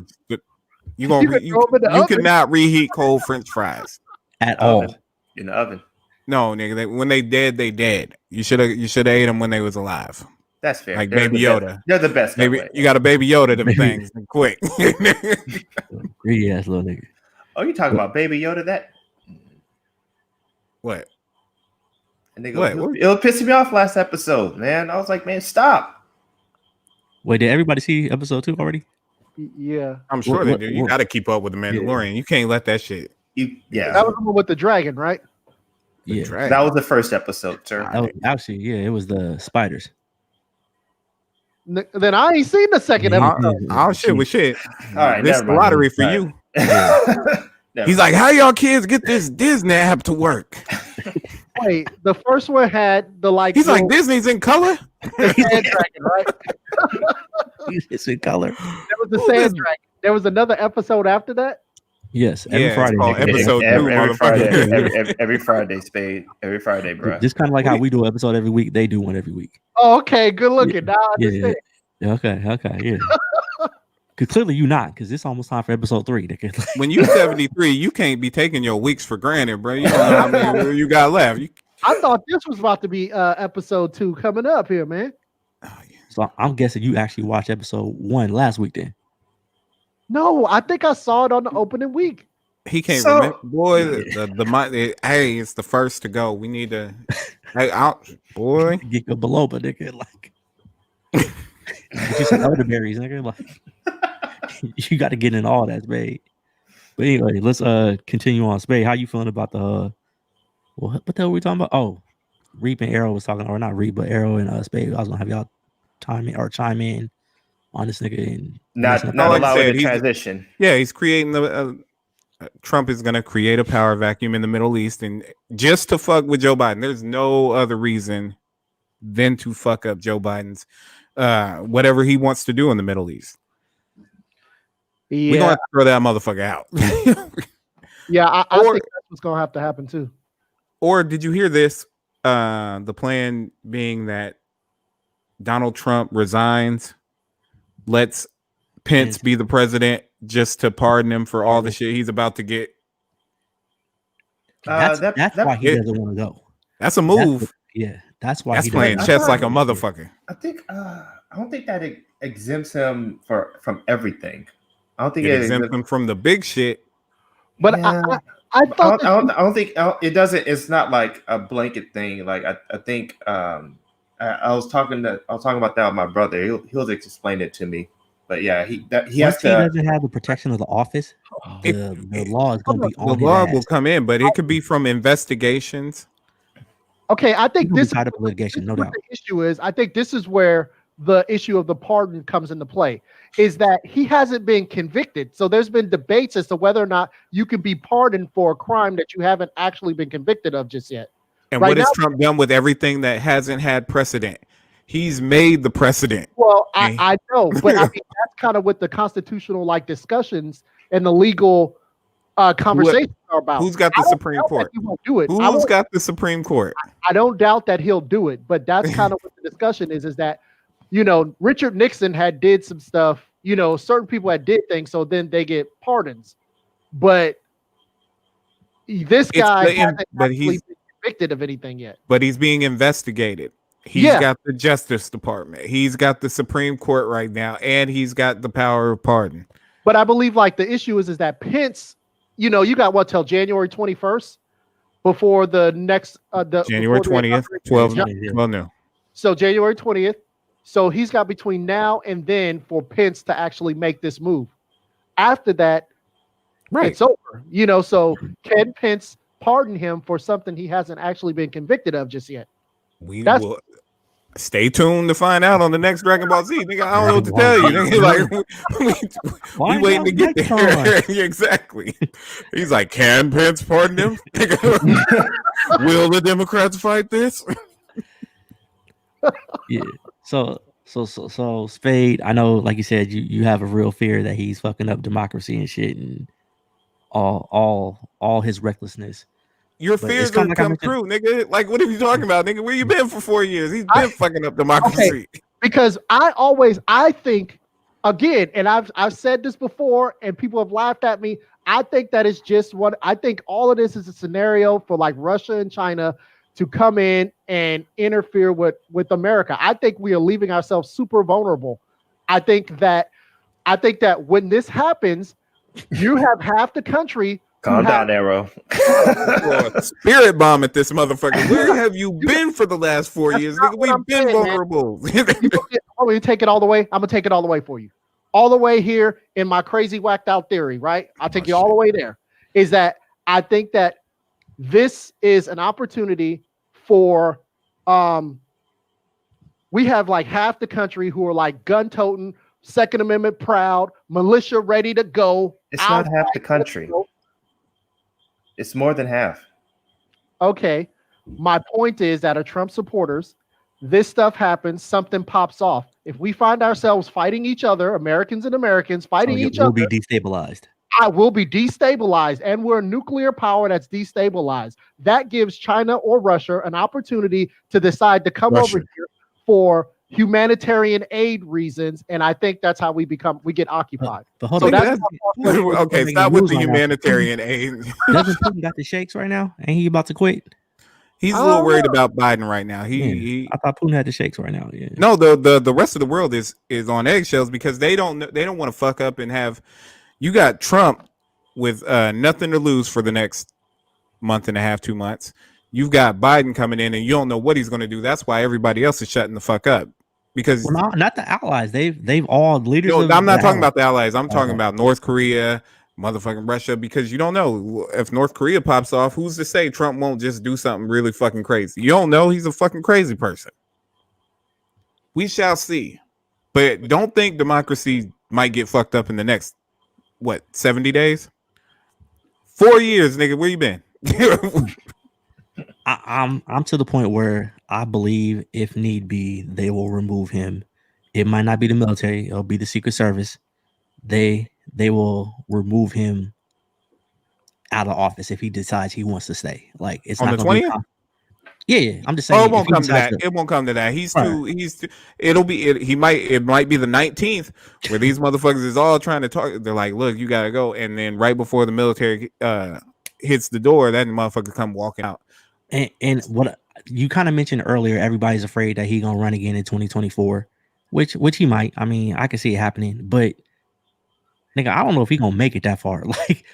you cannot reheat cold French fries at all in the oven. No, nigga. When they dead. You should have ate them when they was alive. That's fair. Like Baby Yoda. They're the best. Maybe you got a Baby Yoda them things quick. Greedy ass little nigga. Oh, you talking about Baby Yoda? That what? And they go, it was pissing me off last episode, man. I was like, man, stop. Wait, did everybody see episode 2 already? Yeah, I'm sure they do. You got to keep up with the Mandalorian. You can't let that shit. That was the one with the dragon, right? Dragon. That was the first episode, sir. It was the spiders. Then I ain't seen the second episode. Oh shit with shit. All right, this is the lottery for you. He's like, how y'all kids get this Disney app to work? Wait, the first one had the like. He's like, Disney's in color. The sand dragon, right? It's in color. There was the sand dragon. There was another episode after that. Yes, every Friday. Episode every Friday, Spade. Every Friday, bro. Just kind of like how we do an episode every week. They do one every week. Oh, okay. Good looking. Now I understand. Yeah. Okay. Yeah. Because clearly you not. Because it's almost time for episode 3. When you 73, you can't be taking your weeks for granted, bro. You don't know how many you got left. I thought this was about to be episode 2 coming up here, man. Oh, yeah. So I'm guessing you actually watched episode 1 last week then. No, I think I saw it on the opening week. He can't remember. Boy, hey, it's the first to go. We need to. Hey, boy, get your Baloba, nigga. Like, get you some elderberries, nigga. Like, you got to get in all that, Spade. But anyway, let's continue on. Spade, how you feeling about the? What the hell were we talking about? Oh, Reep and Arrow was talking, or not Reep, but Arrow and Spade. I was gonna have y'all chime in on this nigga and not like allowing said, the transition. He's creating Trump is going to create a power vacuum in the Middle East, and just to fuck with Joe Biden. There's no other reason than to fuck up Joe Biden's whatever he wants to do in the Middle East. Yeah, we're gonna have to throw that motherfucker out. Yeah, I think that's what's gonna have to happen too. Or did you hear this? The plan being that Donald Trump resigns, lets Pence be the president just to pardon him for all the shit he's about to get. That's why he doesn't want to go. That's a move. That's why he's playing chess like a motherfucker. I think I don't think that it exempts him from everything. I don't think it exempts him from the big shit. But yeah. I don't think it doesn't. It's not like a blanket thing. Like I think I was talking about that with my brother. He'll explain it to me. But yeah, he has to. He doesn't have the protection of the office. The law is going to be on the law will come in, but it could be from investigations. Okay, I think this type of litigation, no doubt. The issue is, I think this is where the issue of the pardon comes into play. Is that he hasn't been convicted, so there's been debates as to whether or not you can be pardoned for a crime that you haven't actually been convicted of just yet. And what has Trump done with everything that hasn't had precedent? He's made the precedent. Well, I know, but I mean that's kind of what the constitutional discussions and the legal conversations are about. Who's got the Supreme Court? He won't do it. Who's got the Supreme Court? I don't doubt that he'll do it, but that's kind of what the discussion is that, Richard Nixon did some stuff, certain people did things, so then they get pardons. But this guy hasn't been convicted of anything yet. But he's being investigated. He's got the Justice Department. He's got the Supreme Court right now, and he's got the power of pardon. But I believe the issue is that Pence, you got till January 21st before the next January 20th, 12 no. So January 20th. So he's got between now and then for Pence to actually make this move. After that, it's over. So can Pence pardon him for something he hasn't actually been convicted of just yet? We will stay tuned to find out on the next Dragon Ball Z. Nigga, I don't know what to tell you. Nigga, we waiting to get there. Exactly. He's like, can Pence pardon him? Will the Democrats fight this? Yeah. So Spade, I know, like you said, you have a real fear that he's fucking up democracy and shit and all his recklessness. Your fears gonna come true, nigga. Like, what are you talking about, nigga? Where you been for 4 years? He's been fucking up democracy. Okay, because I think, again, and I've said this before, and people have laughed at me. I think that is just I think all of this is a scenario for Russia and China to come in and interfere with America. I think we are leaving ourselves super vulnerable. I think that when this happens, you have half the country. Calm down, Arrow. Spirit bomb at this motherfucker. Where have you been for the last 4 years? Nigga, we've been vulnerable. Want me to take it all the way? I'm gonna take it all the way for you. All the way here in my crazy whacked out theory, right? I'll take you all the way there. Is that I think that this is an opportunity for we have half the country who are gun-toting, Second Amendment proud, militia ready to go. It's not half the country. It's more than half. Okay. My point is that Trump supporters, this stuff happens, something pops off. If we find ourselves fighting each other, Americans and Americans fighting each other, we'll be destabilized. I will be destabilized, and we're a nuclear power that's destabilized. That gives China or Russia an opportunity to decide to come over here for humanitarian aid reasons, and I think that's how we get occupied. But hold on, okay, stop with the humanitarian aid. Doesn't Putin got the shakes right now? Ain't he about to quit? He's a little worried about Biden right now. I thought Putin had the shakes right now. Yeah. No, the rest of the world is on eggshells because they don't want to fuck up and have. You got Trump with nothing to lose for the next month and a half, 2 months. You've got Biden coming in, and you don't know what he's going to do. That's why everybody else is shutting the fuck up. Because not the allies. They've all leaders. No, I'm not talking about the allies. I'm talking about North Korea, motherfucking Russia. Because you don't know if North Korea pops off. Who's to say Trump won't just do something really fucking crazy? You don't know. He's a fucking crazy person. We shall see. But don't think democracy might get fucked up in the next 70 days? 4 years, nigga. Where you been? I'm to the point where I believe if need be, they will remove him. It might not be the military, it'll be the Secret Service. They will remove him out of office if he decides he wants to stay. Like it's on not the gonna 20th? Yeah. I'm just saying. It won't come to that. It won't come to that. He's too. It might be the 19th where these motherfuckers is all trying to talk. They're like, look, you gotta go, and then right before the military hits the door, that motherfucker come walking out. And what you kind of mentioned earlier, everybody's afraid that he gonna run again in 2024, which he might. I mean, I can see it happening, but nigga, I don't know if he gonna make it that far. Like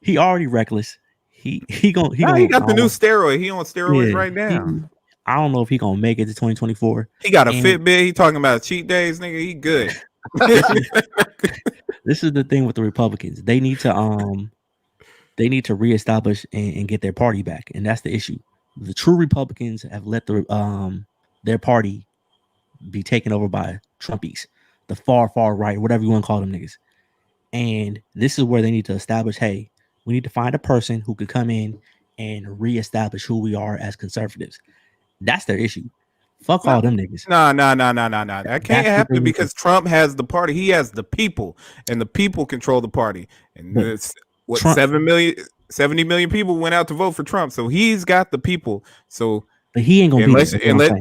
he already reckless. He got the new steroid. He on steroids right now. I don't know if he gonna make it to 2024. He got a Fitbit. He talking about cheat days, nigga. He good. This is the thing with the Republicans. They need to reestablish and get their party back, and that's the issue. The true Republicans have let their party be taken over by Trumpies, the far right, whatever you want to call them niggas. And this is where they need to establish, hey, we need to find a person who could come in and reestablish who we are as conservatives. That's their issue. Fuck all them niggas. No. That can't happen because Trump has the party. He has the people, and the people control the party. And it's 70 million people went out to vote for Trump, so he's got the people. So, but he ain't gonna be there.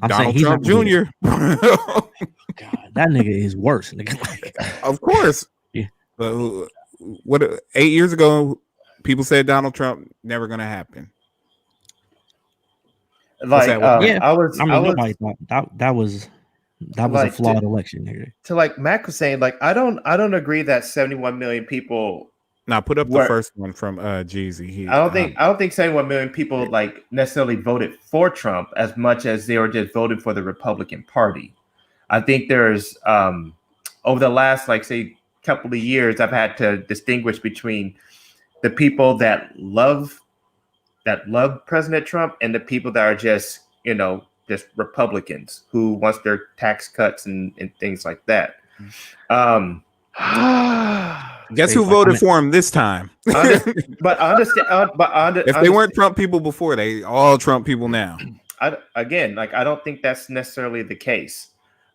Donald Trump Jr. God, that nigga is worse. Nigga. Of course. Yeah. But 8 years ago, people said Donald Trump never gonna happen. Like nobody thought that was a flawed election, nigga. To like Mac was saying, like I don't agree that 71 million people. Now put up the first one from Jeezy. I don't think 71 million people like necessarily voted for Trump as much as they were just voted for the Republican Party. I think there's over the last couple of years, I've had to distinguish between the people that love President Trump and the people that are just Republicans who wants their tax cuts and things like that. Guess who voted for him this time? But I understand. If they weren't Trump people before, they all Trump people now. I don't think that's necessarily the case.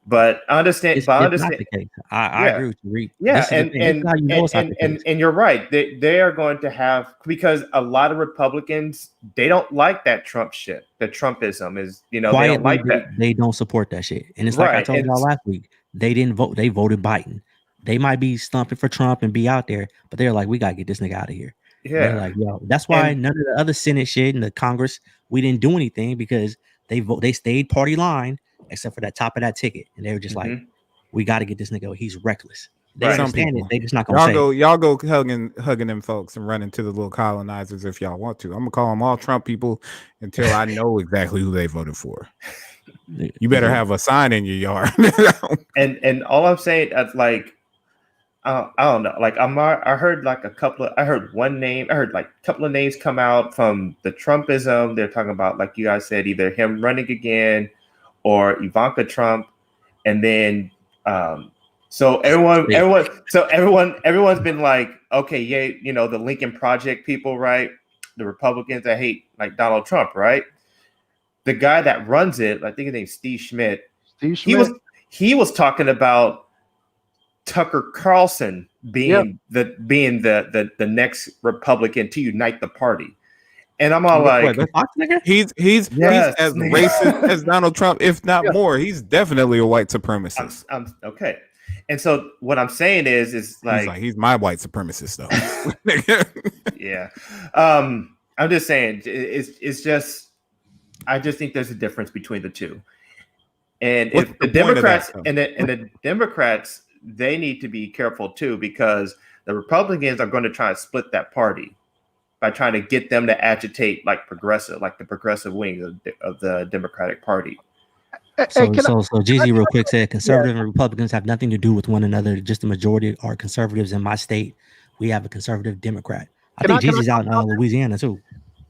But I understand. It's not the case. I agree with you, Reep. Yeah, and you're right. They are going to have, because a lot of Republicans, they don't like that Trump shit. The Trumpism is, they don't like that. They don't support that shit. And it's like I told y'all last week. They didn't vote. They voted Biden. They might be stumping for Trump and be out there, but they're like, we gotta get this nigga out of here. Yeah, they're like, yo, that's why none of the other Senate shit and the Congress, we didn't do anything because they stayed party line except for that top of that ticket, and they were just like, we got to get this nigga. He's reckless. They understand it. They just not gonna y'all go hugging them folks and running to the little colonizers if y'all want to. I'm gonna call them all Trump people until I know exactly who they voted for. You better have a sign in your yard. and all I'm saying is I don't know. I heard one name. I heard a couple of names come out from the Trumpism. They're talking about, like you guys said, either him running again or Ivanka Trump, and then everyone's been like, okay, yeah, the Lincoln Project people, right? The Republicans that hate Donald Trump, right? The guy that runs it, I think his name's Steve Schmidt. He was talking about Tucker Carlson being the next Republican to unite the party. And I'm all he's as racist as Donald Trump, if not more. He's definitely a white supremacist. Okay. And so what I'm saying is he's my white supremacist though. Yeah. I'm just saying it's just, I just think there's a difference between the two. And if the Democrats and the Democrats, they need to be careful too, because the Republicans are going to try to split that party by trying to get them to agitate the progressive wing of the Democratic Party. So Jeezy real quick said conservative and Republicans have nothing to do with one another. Just the majority are conservatives. In my state, we have a conservative Democrat. I think Jeezy's out in Louisiana too.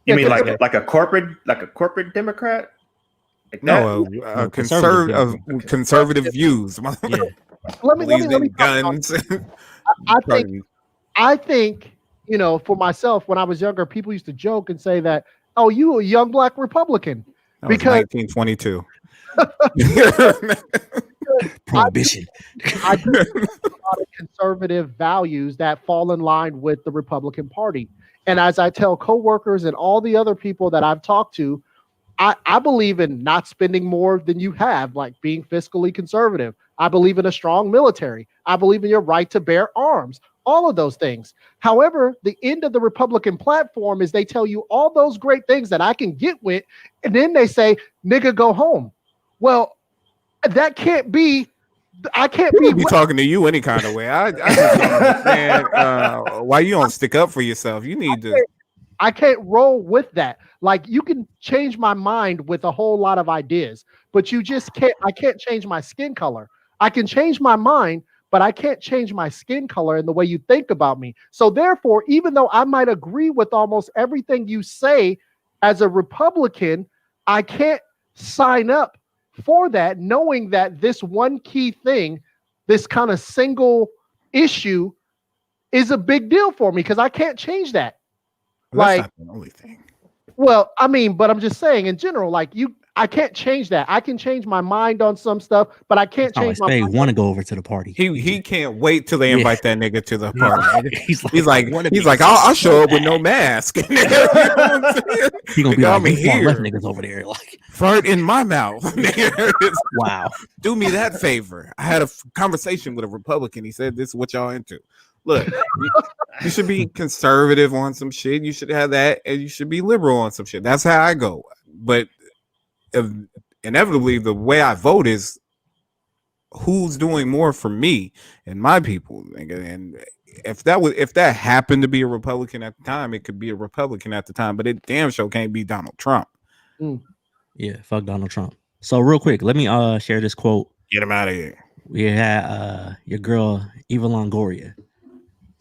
You mean like a corporate Democrat? conservative views. Yeah. Let me guns. I think, for myself, when I was younger, people used to joke and say that, "Oh, you a young black Republican," because 1922. Prohibition. I do a lot of conservative values that fall in line with the Republican Party. And as I tell coworkers and all the other people that I've talked to, I believe in not spending more than you have, like being fiscally conservative. I believe in a strong military. I believe in your right to bear arms, all of those things. However, the end of the Republican platform is they tell you all those great things that I can get with, and then they say, nigga, go home. Well, that can't be. I can't be talking to you any kind of way. I just don't understand why you don't stick up for yourself. You need to. I can't roll with that. Like, you can change my mind with a whole lot of ideas, but you just can't. I can't change my skin color. I can change my mind, but I can't change my skin color and the way you think about me. So therefore, even though I might agree with almost everything you say as a Republican, I can't sign up for that, knowing that this one key thing, this kind of single issue, is a big deal for me because I can't change that. Well, that's not the only thing. Well, I mean, but I'm just saying in general, like I can't change that. I can change my mind on some stuff, but I can't change my mind. Want to go over to the party. He can't wait till they invite that nigga to the party. He's like, I'll show up with no mask. He gonna be like, here, niggas over there, like fart in my mouth. Wow, do me that favor. I had a conversation with a Republican. He said, "This is what y'all into." Look, you should be conservative on some shit. You should have that, and you should be liberal on some shit. That's how I go. But inevitably, the way I vote is who's doing more for me and my people. And if that happened to be a Republican at the time, it could be a Republican at the time. But it damn sure can't be Donald Trump. Yeah, fuck Donald Trump. So real quick, let me share this quote. Get him out of here. We had your girl Eva Longoria.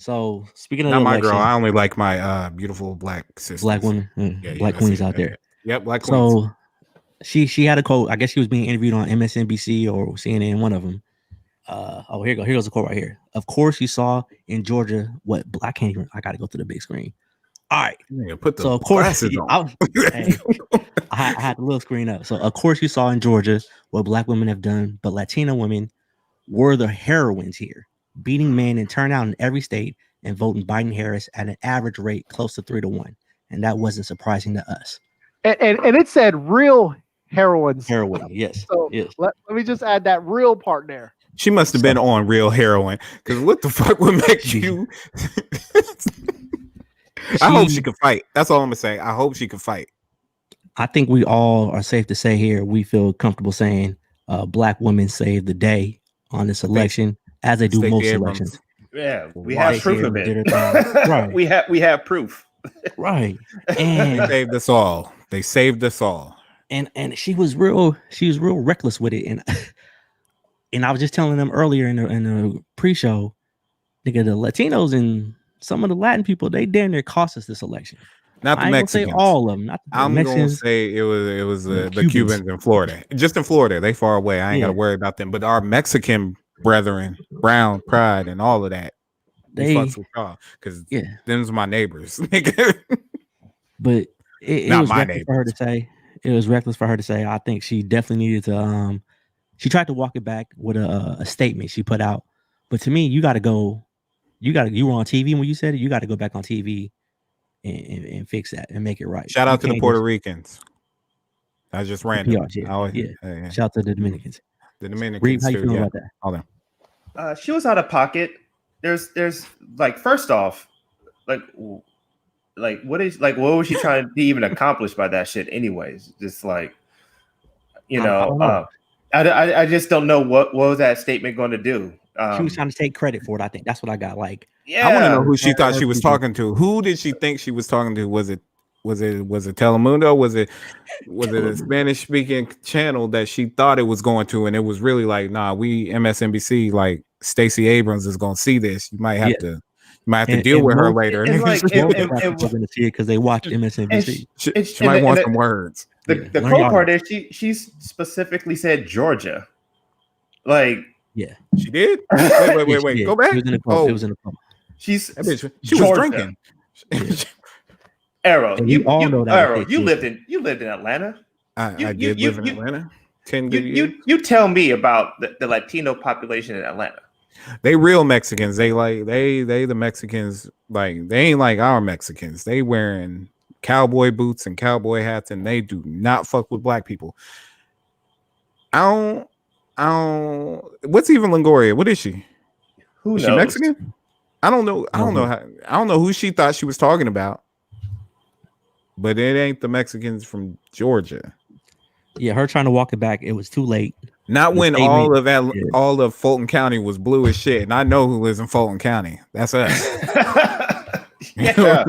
So speaking of not my election, girl, I only like my beautiful black sisters, black women, black queens out there. Yep, black queens. So she had a quote. I guess she was being interviewed on MSNBC or CNN, one of them. Here goes a quote right here. Of course, you saw in Georgia what I can't even. I got to go to the big screen. All right. Put the of course, on. I had the little screen up. So of course, you saw in Georgia what black women have done, but Latina women were the heroines here, beating men in turnout in every state and voting Biden-Harris at an average rate close to 3-1. And that wasn't surprising to us. And it said real heroines. Heroin, yes. So yes. Let me just add that real part there. She must have been on real heroin, because what the fuck would make you? I hope she could fight. That's all I'm gonna say. I hope she could fight. I think we all are safe to say here, we feel comfortable saying black women saved the day on this election, as they do most elections. Yeah, we have proof of it. Right. We have proof. Right. And they saved us all. They saved us all. And she was real reckless with it. And I was just telling them earlier in the pre-show, nigga, the Latinos and some of the Latin people, they damn near cost us this election. Not the Mexicans. Say all of them. Not the I'm Mexicans. Gonna say it was the Cubans in Florida. Just in Florida, they far away. I ain't gotta worry about them. But our Mexican brethren, Brown, Pride, and all of that, they fucks with y'all because them's my neighbors. But it was reckless for her to say. It was reckless for her to say. I think she definitely needed to. She tried to walk it back with a statement she put out. But to me, you got to go. You were on TV when you said it. You got to go back on TV and fix that and make it right. Shout out to the Puerto Ricans. I just ran. Shout out to the Dominicans. The Dominicans. Reep, how you feeling about that? Hold on. She was out of pocket. There's like, first off, what was she trying to even accomplish by that shit? Anyways, just like, I just don't know what was that statement going to do. She was trying to take credit for it. I think that's what I got. Like, I want to know who she thought she was talking to. Who did she think she was talking to? Was it Telemundo? Was it a Spanish speaking channel that she thought it was going to, and it was really like, nah, we MSNBC, like Stacey Abrams is going to see this. You might Might have to deal with her later. And like, We're going to see it because they watch MSNBC. She might want some words. The cool part is she specifically said Georgia. Like, yeah, she did. Wait. Go back. It was in the poem. She was drinking. Arrow, you lived in Atlanta. I did live in Atlanta. 10 good years. You tell me about the Latino population in Atlanta. They real Mexicans. They the Mexicans, like they ain't like our Mexicans. They wearing cowboy boots and cowboy hats, and they do not fuck with black people. I don't. What's even Longoria? What is she? Who knows? She Mexican? I don't know. I don't know who she thought she was talking about. But it ain't the Mexicans from Georgia. Yeah, her trying to walk it back. It was too late. Not when all of Fulton County was blue as shit. And I know who lives in Fulton County. That's us. Yeah.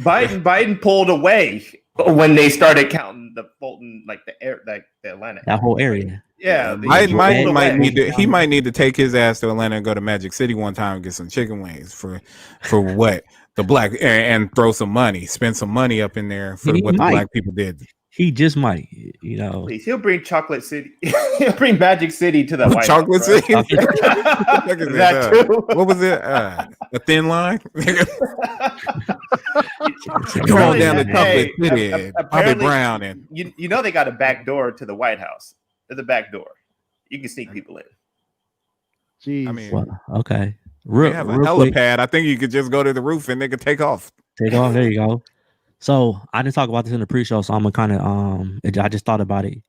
Biden pulled away when they started counting the Fulton, like the Atlanta. That whole area. Yeah. He might need to take his ass to Atlanta and go to Magic City one time and get some chicken wings for what? The black and throw some money, spend some money up in there for what the black people did. He just might, Please, he'll bring Chocolate City. He'll bring Magic City to the White Chocolate House, City. What was it? A thin line. Come on down to Chocolate City. Bobby Brown and you know they got a back door to the White House. There's a back door. You can sneak people in. Jeez. I mean, okay. They have a helipad. I think you could just go to the roof and they could take off. There you go. So I didn't talk about this in the pre-show, so I'm gonna kind of I just thought about it.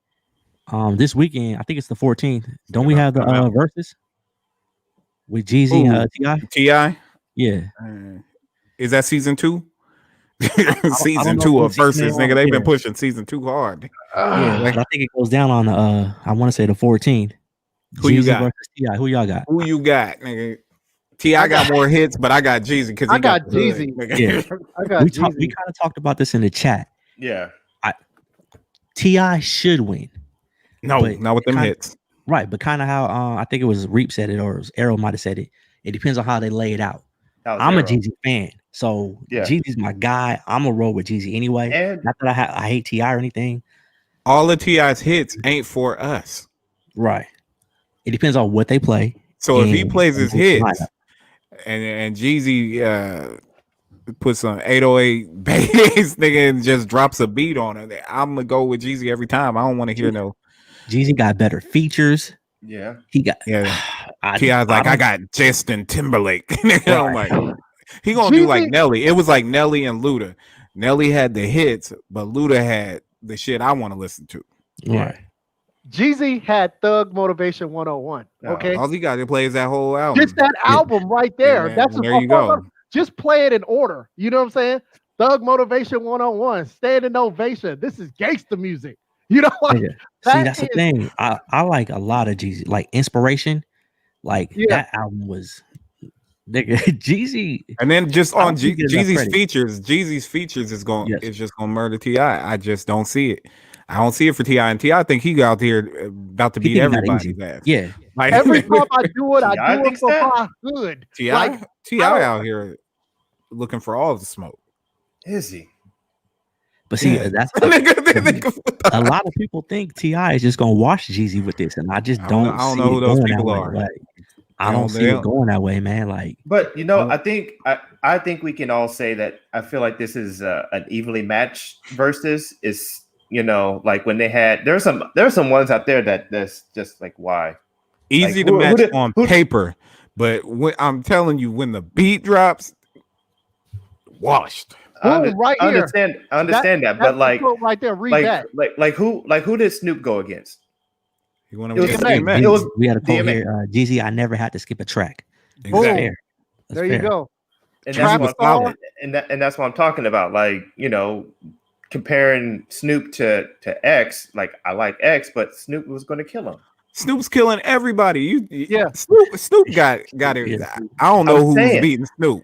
This weekend, I think it's the 14th. Don't we have the Verzuz with Jeezy and T.I.? Yeah. Is that season 2? Season 2 of Verzuz, nigga. They've been pushing season 2 hard. Yeah, but I think it goes down on I want to say the 14th. Who Jeezy you got? T.I. Who y'all got? Who you got, nigga? T.I. got more hits, but I got Jeezy because I got Jeezy. Yeah, we kind of talked about this in the chat. Yeah, T.I. should win. No, not with them hits. Right, but kind of how I think it was Reep said it, or Arrow might have said it. It depends on how they lay it out. I'm a Jeezy fan, so Jeezy's my guy. I'm gonna roll with Jeezy anyway. And not that I hate T.I. or anything. All of T.I.'s hits ain't for us. Right. It depends on what they play. So if he plays his hits. And Jeezy puts some 808 bass nigga and just drops a beat on it. I'm gonna go with Jeezy every time. I don't want to hear no. Jeezy got better features. Yeah, he got. Yeah, T.I.'s like I got Justin Timberlake. I'm like, he gonna do like Nelly. It was like Nelly and Luda. Nelly had the hits, but Luda had the shit I want to listen to. Right. Jeezy had Thug Motivation 101. Okay, all he got to play is that whole album. Just that album right there. Yeah, that's there you go. Just play it in order. You know what I'm saying? Thug Motivation 101, Standing Ovation. This is gangster music. You know what? See, that's the thing. I like a lot of Jeezy, like Inspiration. Like that album was Jeezy. And then just on Jeezy's features is just gonna murder T.I. I just don't see it. I don't see it for T.I. And T.I. think he got out here about to beat everybody's ass. Yeah. Like, every time I do it, I do it for my good. T.I. out here looking for all the smoke. Is he? But see, that's a lot of people think T.I. is just gonna wash Jeezy with this, and I just don't. I don't know who those people are. Like, I don't see it going that way, man. Like, but I think we can all say that I feel like this is an evenly matched Verzuz. Is like when they had there's some ones out there that's just like why easy to match on paper, but I'm telling you, when the beat drops, washed. I understand that, but like right there, read that. Like who did Snoop go against? We had a quote here, Jeezy, I never had to skip a track. Exactly. There you go. And that's what I'm talking about. Like, comparing Snoop to X, like I like X, but Snoop was going to kill him. Snoop's killing everybody. Snoop got it. I don't know who's beating Snoop.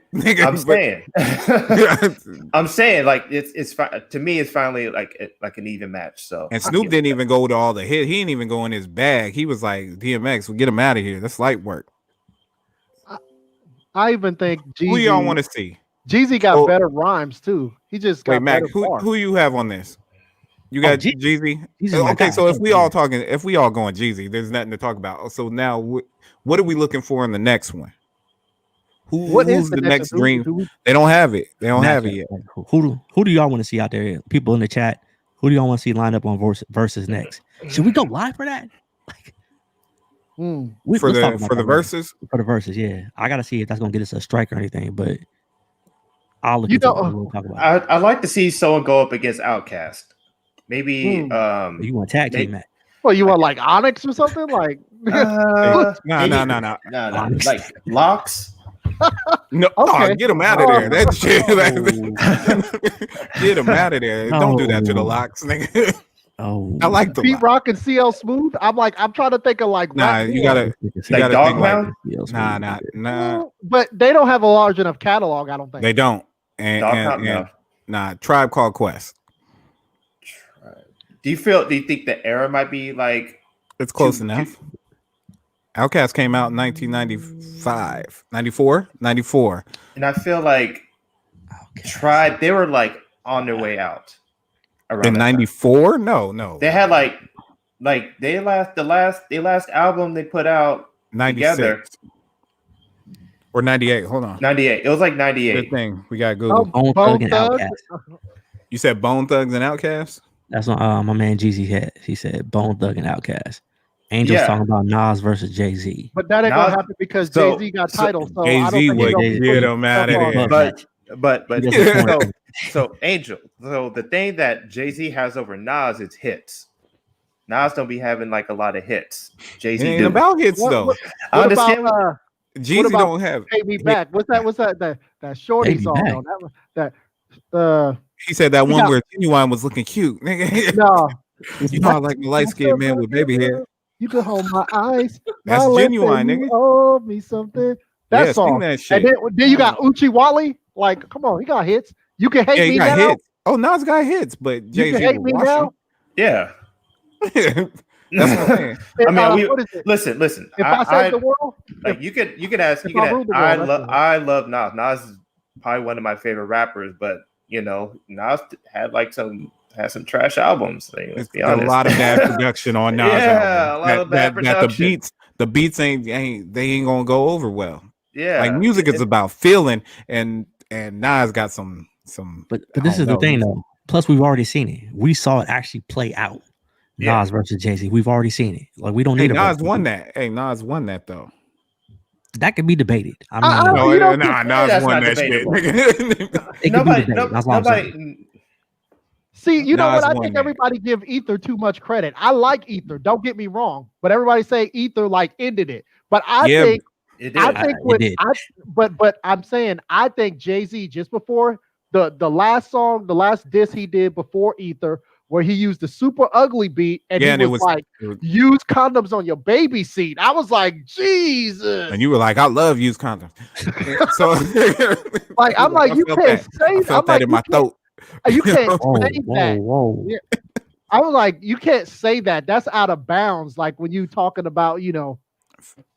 I'm saying like it's to me it's finally like an even match. So and Snoop didn't even go to all the hit. He didn't even go in his bag. He was like DMX, we'll get him out of here. That's light work. I even think who y'all want to see? Jeezy got better rhymes too. He just got Mac, better who you have on this? You got Jeezy. Okay, so if we all going Jeezy, there's nothing to talk about. So now, what are we looking for in the next one? Who's the next dream? They don't have it. They don't have it yet. Who do y'all want to see out there? People in the chat. Who do y'all want to see line up on Verzuz next? Should we go live for that? Like, for the Verzuz? For the Verzuz, yeah. I gotta see if that's gonna get us a strike or anything, but I'll look into it. We'll talk about it. I'd like to see someone go up against Outkast. Maybe you want tag team Matt? Well, you want like Onyx or something? Like no. Like Locks. No, okay. Get him out of there. That shit. Get him out of there. Don't do that to the Locks, nigga. I like the Pete Rock and CL Smooth. I'm trying to think of like you gotta think like nah. But they don't have a large enough catalog. I don't think they don't. And Tribe Called Quest. Do you think the era might be like it's close enough? Outkast came out in 1995, 94. And I feel like Tribe, they were like on their way out. In 94? No. They had the last album they put out 96 together. Or 98. Hold on. 98. It was like 98. Good thing. We got Google. Bone Thug and Outkast. You said Bone Thugs and Outkast? That's what my man Jeezy had. He said Bone Thug and Outkast. Angel's talking about Nas versus Jay-Z. But that ain't gonna happen because Jay-Z got titles. So Jay-Z would get him out of there. But so Angel. So the thing that Jay-Z has over Nas is hits. Nas don't be having like a lot of hits. Jay-Z ain't about hits though. I understand. Jeezy don't have. Pay Me Back. What's that? That Shorty song. He said that one where Genuine was looking cute. Nigga. No. You know I like the light skinned man with baby hair. You can hold my eyes. That's Genuine, nigga. Oh, me something. That song. That shit. And then you got Uchi Wally. Like, come on, he got hits. You can hate me now. Hits. Oh, Nas got hits, but Jay-Z hate me now. Yeah. That's what I'm saying. I mean, listen. If I save the world, like you could ask. I love Nas. Nas is probably one of my favorite rappers, but Nas had some trash albums. Let's be honest. A lot of bad production on Nas. Yeah, a lot of bad production. The beats ain't gonna go over well. Yeah, like music is about feeling, and Nas got some. But this is the thing though. Plus, we've already seen it. We saw it actually play out. Nas versus Jay-Z. We've already seen it. Like we don't need. Nas won that. Hey, Nas won that though. That could be debated. Nas won that shit. Nobody. See, you know what? I think everybody give Ether too much credit. I like Ether. Don't get me wrong, but everybody say Ether like ended it. But I think it did. But I'm saying I think Jay-Z just before the last song, the last diss he did before Ether, where he used the super ugly beat and he was like, use condoms on your baby seat. I was like, Jesus. And you were like, I love use condoms. So like, I'm like, you can't say I felt that in my throat. You can't say that. Whoa. Yeah. I was like, you can't say that. That's out of bounds. Like when you talking about, you talk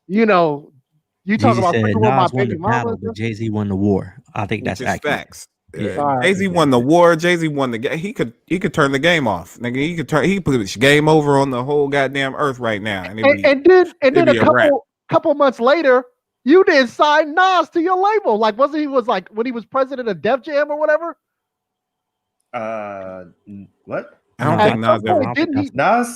about Nas won the battle, but Jay-Z won the war. I think that's accurate. Facts. Yeah. Jay-Z won the war. Jay-Z won the game. He could turn the game off. Nigga, he put game over on the whole goddamn earth right now. And then a couple months later, you didn't sign Nas to your label. Like when he was president of Def Jam or whatever? What? I don't think Nas ever.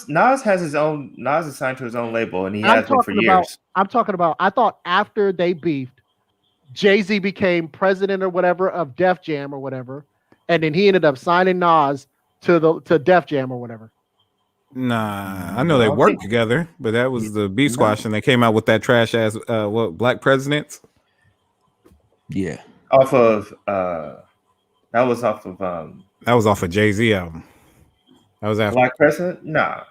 Nas has his own. Nas is signed to his own label, and he has been for years. I'm talking about. I thought after they beefed, Jay-Z became president or whatever of Def Jam or whatever, and then he ended up signing Nas to Def Jam or whatever. Nah, I know they worked together, but that was the Beef Squash, and they came out with that trash ass Black Presidents. Yeah, off of that was off of Jay-Z album. That was after Black President. Nah.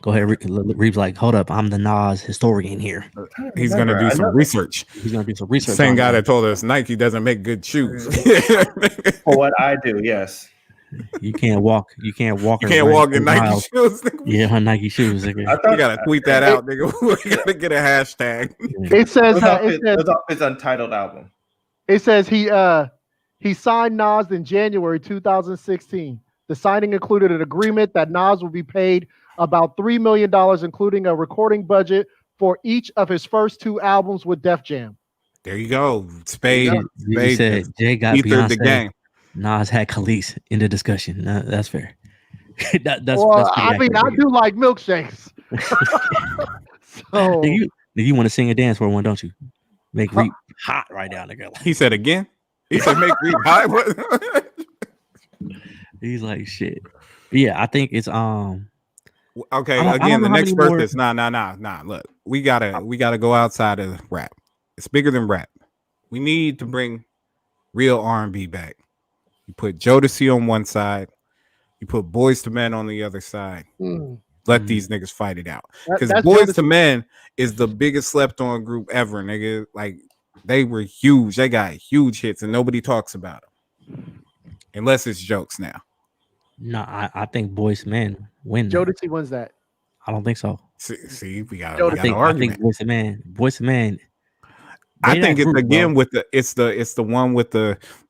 Go ahead. Reep's like, hold up, I'm the Nas historian here. He's gonna do some research. He's gonna do some research. Same guy that told us Nike doesn't make good shoes. For what I do, yes. You can't walk. You can't walk. You can't walk in Nike shoes. Yeah, her Nike shoes. Nigga. You gotta tweet that out, nigga. We gotta get a hashtag. It says it's off his untitled album. It says he signed Nas in January 2016. The signing included an agreement that Nas will be paid about $3 million, including a recording budget for each of his first 2 albums with Def Jam. There you go. Spade said Jay got Beyonce. The game. Nas had Khalees in the discussion. That's fair. that's I mean, I do like milkshakes. So you want to sing and dance for one, don't you? Make Reep hot right now, nigga. He said again. He said make Reep hot. What? He's like shit. Yeah, I think it's okay. Again, the next verse is nah. Look, we gotta go outside of rap. It's bigger than rap. We need to bring real R&B back. You put Jodeci on one side, you put Boyz II Men on the other side. Let these niggas fight it out. Because Boyz II Men is the biggest slept on group ever, nigga. Like they were huge. They got huge hits and nobody talks about them. Unless it's jokes now. No, I think Boyz II Men win. Jodeci wins that. I don't think so. See, we got an argument. I think Boyz II Men. I think it's again with it's the one with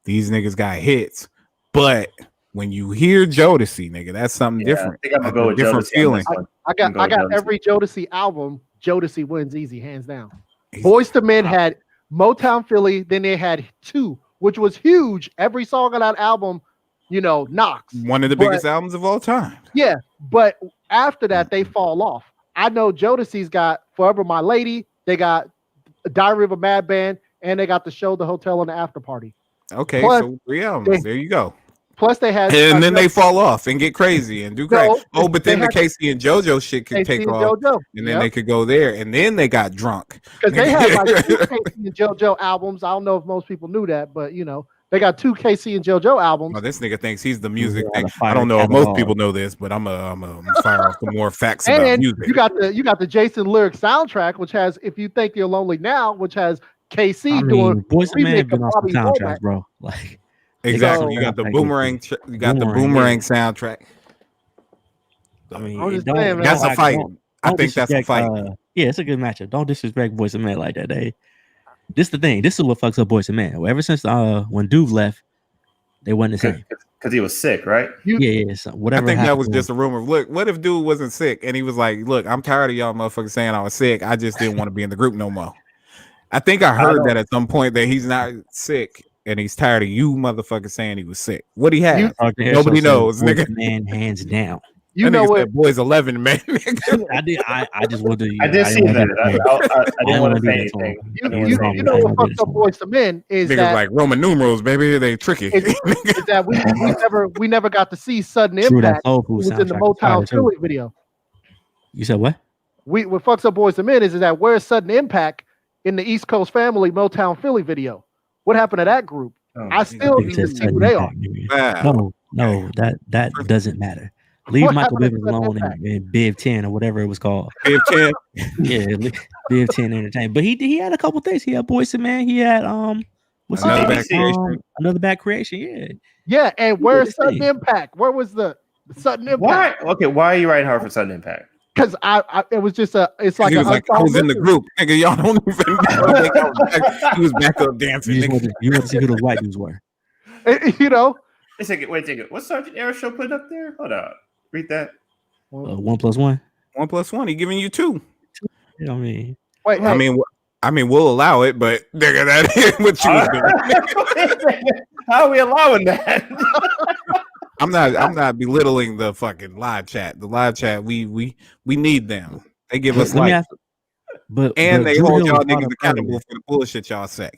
these niggas got hits, but when you hear Jodeci, nigga, that's something different. I think I'm gonna go with different Jodeci feeling. I got every Jodeci album. Jodeci wins easy, hands down. Boyz II Men had Motown Philly, then they had 2, which was huge. Every song on that album, knocks. One of the biggest albums of all time. Yeah, but after that, they fall off. I know Jodeci's got Forever My Lady. They got Diary of a Madman, and they got The Show, The Hotel, and The After Party. Okay, so 3 albums. There you go. Plus they had, and then they fall off and get crazy and do crazy. But then the Casey and JoJo shit could take off, and then they could go there, and then they got drunk because they had like 2 Casey and JoJo albums. I don't know if most people knew that, but they got 2 Casey and JoJo albums. Oh, this nigga thinks he's the music thing. I don't know if most people know this, but I'm a fire off some more facts about music. You got the Jason Lyric soundtrack, which has "If You Think You're Lonely Now," which has KC doing Boyz II Men been on some soundtracks, bro. Like exactly, you got the Boomerang. You got the Boomerang soundtrack. I mean, that's a fight. I think that's a fight. Yeah, it's a good matchup. Don't disrespect Boyz II Men like that. This is the thing. This is what fucks up Boyz II Men. Ever since when Duve left, they wasn't the same. Because he was sick, right? Yeah. So whatever. I think that was just a rumor. Look, what if Dude wasn't sick and he was like, "Look, I'm tired of y'all motherfuckers saying I was sick. I just didn't want to be in the group no more." I think I heard that at some point that he's not sick and he's tired of you motherfuckers saying he was sick. What he had, nobody knows, nigga. Man, hands down. You know what? Boy's 11, man. I just wanted to. I did see that. I didn't want to say anything. You know what fucks up Boyz II Men is niggas that like Roman numerals, baby. They tricky. Is that we never got to see Sudden Impact. It was in the Motown Philly video. You said what? What fucks up Boyz II Men is that where's Sudden Impact in the East Coast Family Motown Philly video? What happened to that group? I still need to see who they are. No, that doesn't matter. Leave Michael Bivins alone and Biv 10 or whatever it was called. Biv 10. Yeah, Biv 10 Entertainment. But he had a couple things. He had Boyz II Men. He had what's Another Bad Creation. Another Bad Creation. Yeah. Yeah, and where's Sudden Impact? Where was the Sudden Impact? Why are you writing hard for Sudden Impact? Because it was just it's like he was like I was in the group. Nigga, y'all don't even know. He was back up dancing. You want to see who those white dudes were. Wait a second. What's Sergeant Aeroshow put up there? Hold up. Read that. 1 + 1. 1 + 1. He giving you 2. You know what I mean? Wait. I mean, we'll allow it, but nigga, that ain't what you was doing. How are we allowing that? I'm not belittling the fucking live chat. The live chat, we need them. They give us life. But they hold y'all niggas accountable for the bullshit y'all say.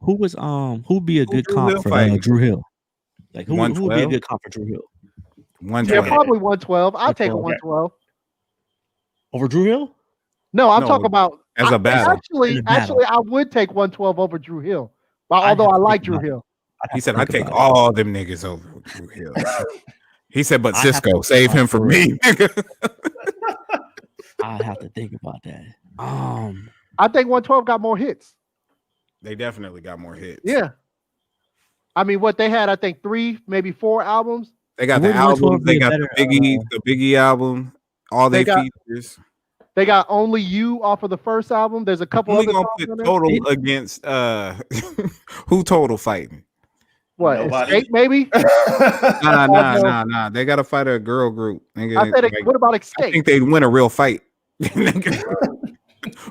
Who'd be a good comp for Drew Hill? Like who would be a good comp for Drew Hill? 112. Yeah, probably 112. I'll take a 112 over Drew Hill. No, I'm talking about as a battle. Actually, I would take 112 over Drew Hill. But although I like Drew Hill, he said I'd take all them niggas over Drew Hill. He said, but Cisco, save him for me. I have to think about that. I think 112 got more hits. They definitely got more hits. Yeah. I mean, what they had, I think 3, maybe 4 albums. They got the albums. They got the Biggie album. All they features. They got Only You off of the first album. There's a couple other songs put Total against who Total fighting? What? Nobody. Escape maybe? Nah. They got to fight a girl group. I said, what about Escape? I think they'd win a real fight.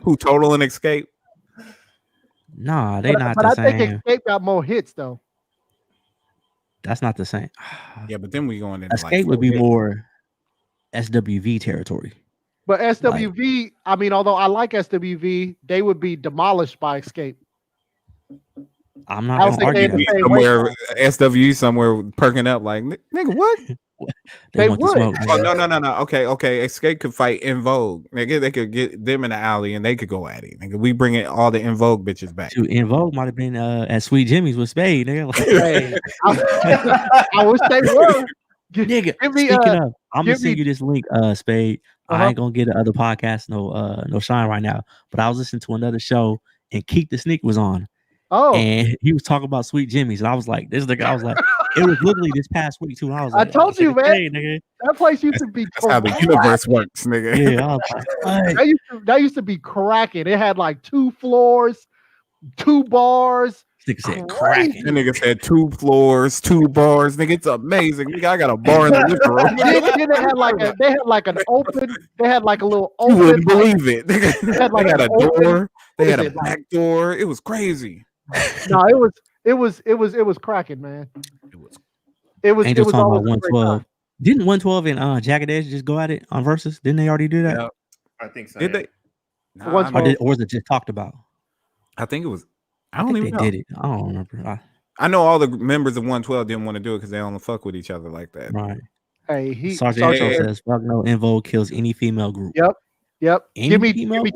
Who Total and Escape? Nah, they not but the I same. think Escape got more hits though. That's not the same. Yeah, but then we going into Escape would be more SWV territory. But SWV, I mean, although I like SWV, they would be demolished by Escape. I'm not going to argue that. Somewhere SWV somewhere perking up like, nigga, what? They want to smoke. Oh, no. Okay. Escape could fight In Vogue. Nigga, they could get them in the alley and they could go at it. Nigga, we bring it all the In Vogue bitches back. Dude, In Vogue might have been at Sweet Jimmy's with Spade. Nigga. Hey, I wish they were. Nigga, speaking of, I'm gonna send you this link, Spade. I ain't gonna get the other podcast no shine right now. But I was listening to another show and Keith the Sneak was on. Oh, and he was talking about Sweet Jimmy's, and I was like, I was like, it was literally this past week too. And I was like, I told you, man, hey, nigga. That place used to be. That's how the universe works, nigga. Yeah, I was like, that used to be cracking. It had like 2 floors, 2 bars. Nigga said cracking. That nigga said 2 floors, 2 bars. Nigga, it's amazing. Nigga, I got a bar in the living room. Then they had like an open. They had like a little open. You wouldn't believe it. They had like a door. They had a back like, door. It was crazy. No, it was cracking, man. It was talking about 112. Didn't 112 and Jagged Edge just go at it on Verzuz? Didn't they already do that? Yeah, I think so. Did they? Nah, or was it just talked about? I think it was. I don't even know. Did it. I don't remember. I know all the members of 112 didn't want to do it because they don't fuck with each other like that. Right. Hey, Sergeant says, "Fuck no, In Vogue kills any female group." Yep. Give me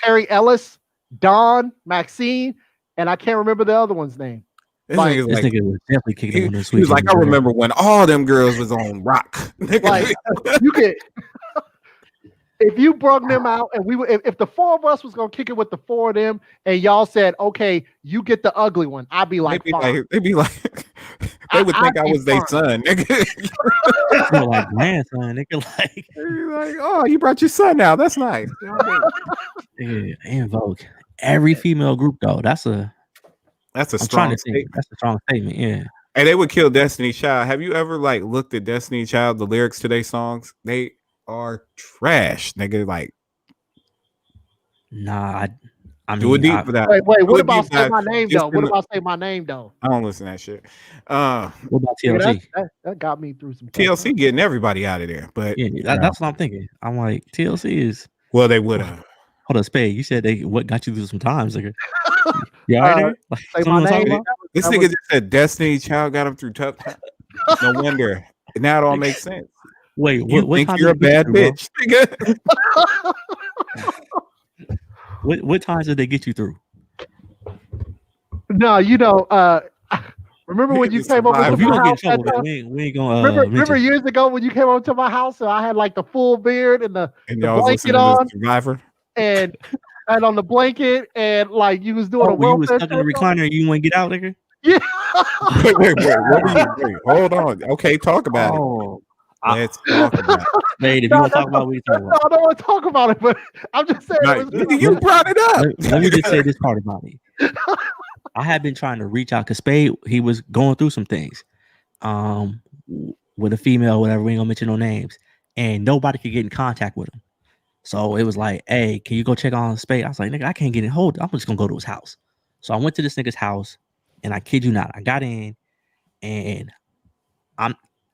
Terry Ellis, Dawn, Maxine, and I can't remember the other one's name. This nigga was definitely kicking on the Sweet. He was like, I remember when all them girls was on rock. Like, you could, if you brought them out, and if the 4 of us was gonna kick it with the 4 of them, and y'all said, okay, you get the ugly one, I'd be like, they would think I was their son, nigga. Like grandson, nigga. Like, oh, you brought your son out. That's nice. Yeah, In Vogue. Every female group though. That's a strong statement. That's a strong statement. Yeah. And they would kill Destiny Child. Have you ever like looked at Destiny Child, the lyrics to their songs? They are trash, nigga. Like, nah, I mean, do a deep for that. Wait, what about Say My Name though? What about Say My Name though? I don't listen to that shit. What about TLC? That got me through some TLC getting everybody out of there, but yeah, that's what I'm thinking. I'm like, TLC is they would have. Hold on, Spade. You said what got you through some times, nigga. Yeah, Say My Name. This nigga just said Destiny Child got him through tough times. No wonder. Now it all makes sense. Wait, you think you're a bad bitch, nigga? What times did they get you through? No, remember when you came over to my house? We ain't gonna. Remember years ago when you came over to my house and I had like the full beard and the blanket on, Survivor, and on the blanket, and like you was doing a you was stuck in the recliner and you wouldn't get out, nigga. Yeah. wait. What were you? Hold on. Okay, talk about it. Let's talk about it. Mate, if you want to talk about what you talking about. I don't want to talk about it, but I'm just saying. You brought it up. Let me just say this part about it. I had been trying to reach out because Spade, he was going through some things with a female, whatever. We ain't gonna mention no names, and nobody could get in contact with him. So it was like, hey, can you go check on Spade? I was like, nigga, I can't get in hold. I'm just gonna go to his house. So I went to this nigga's house, and I kid you not, I got in, and I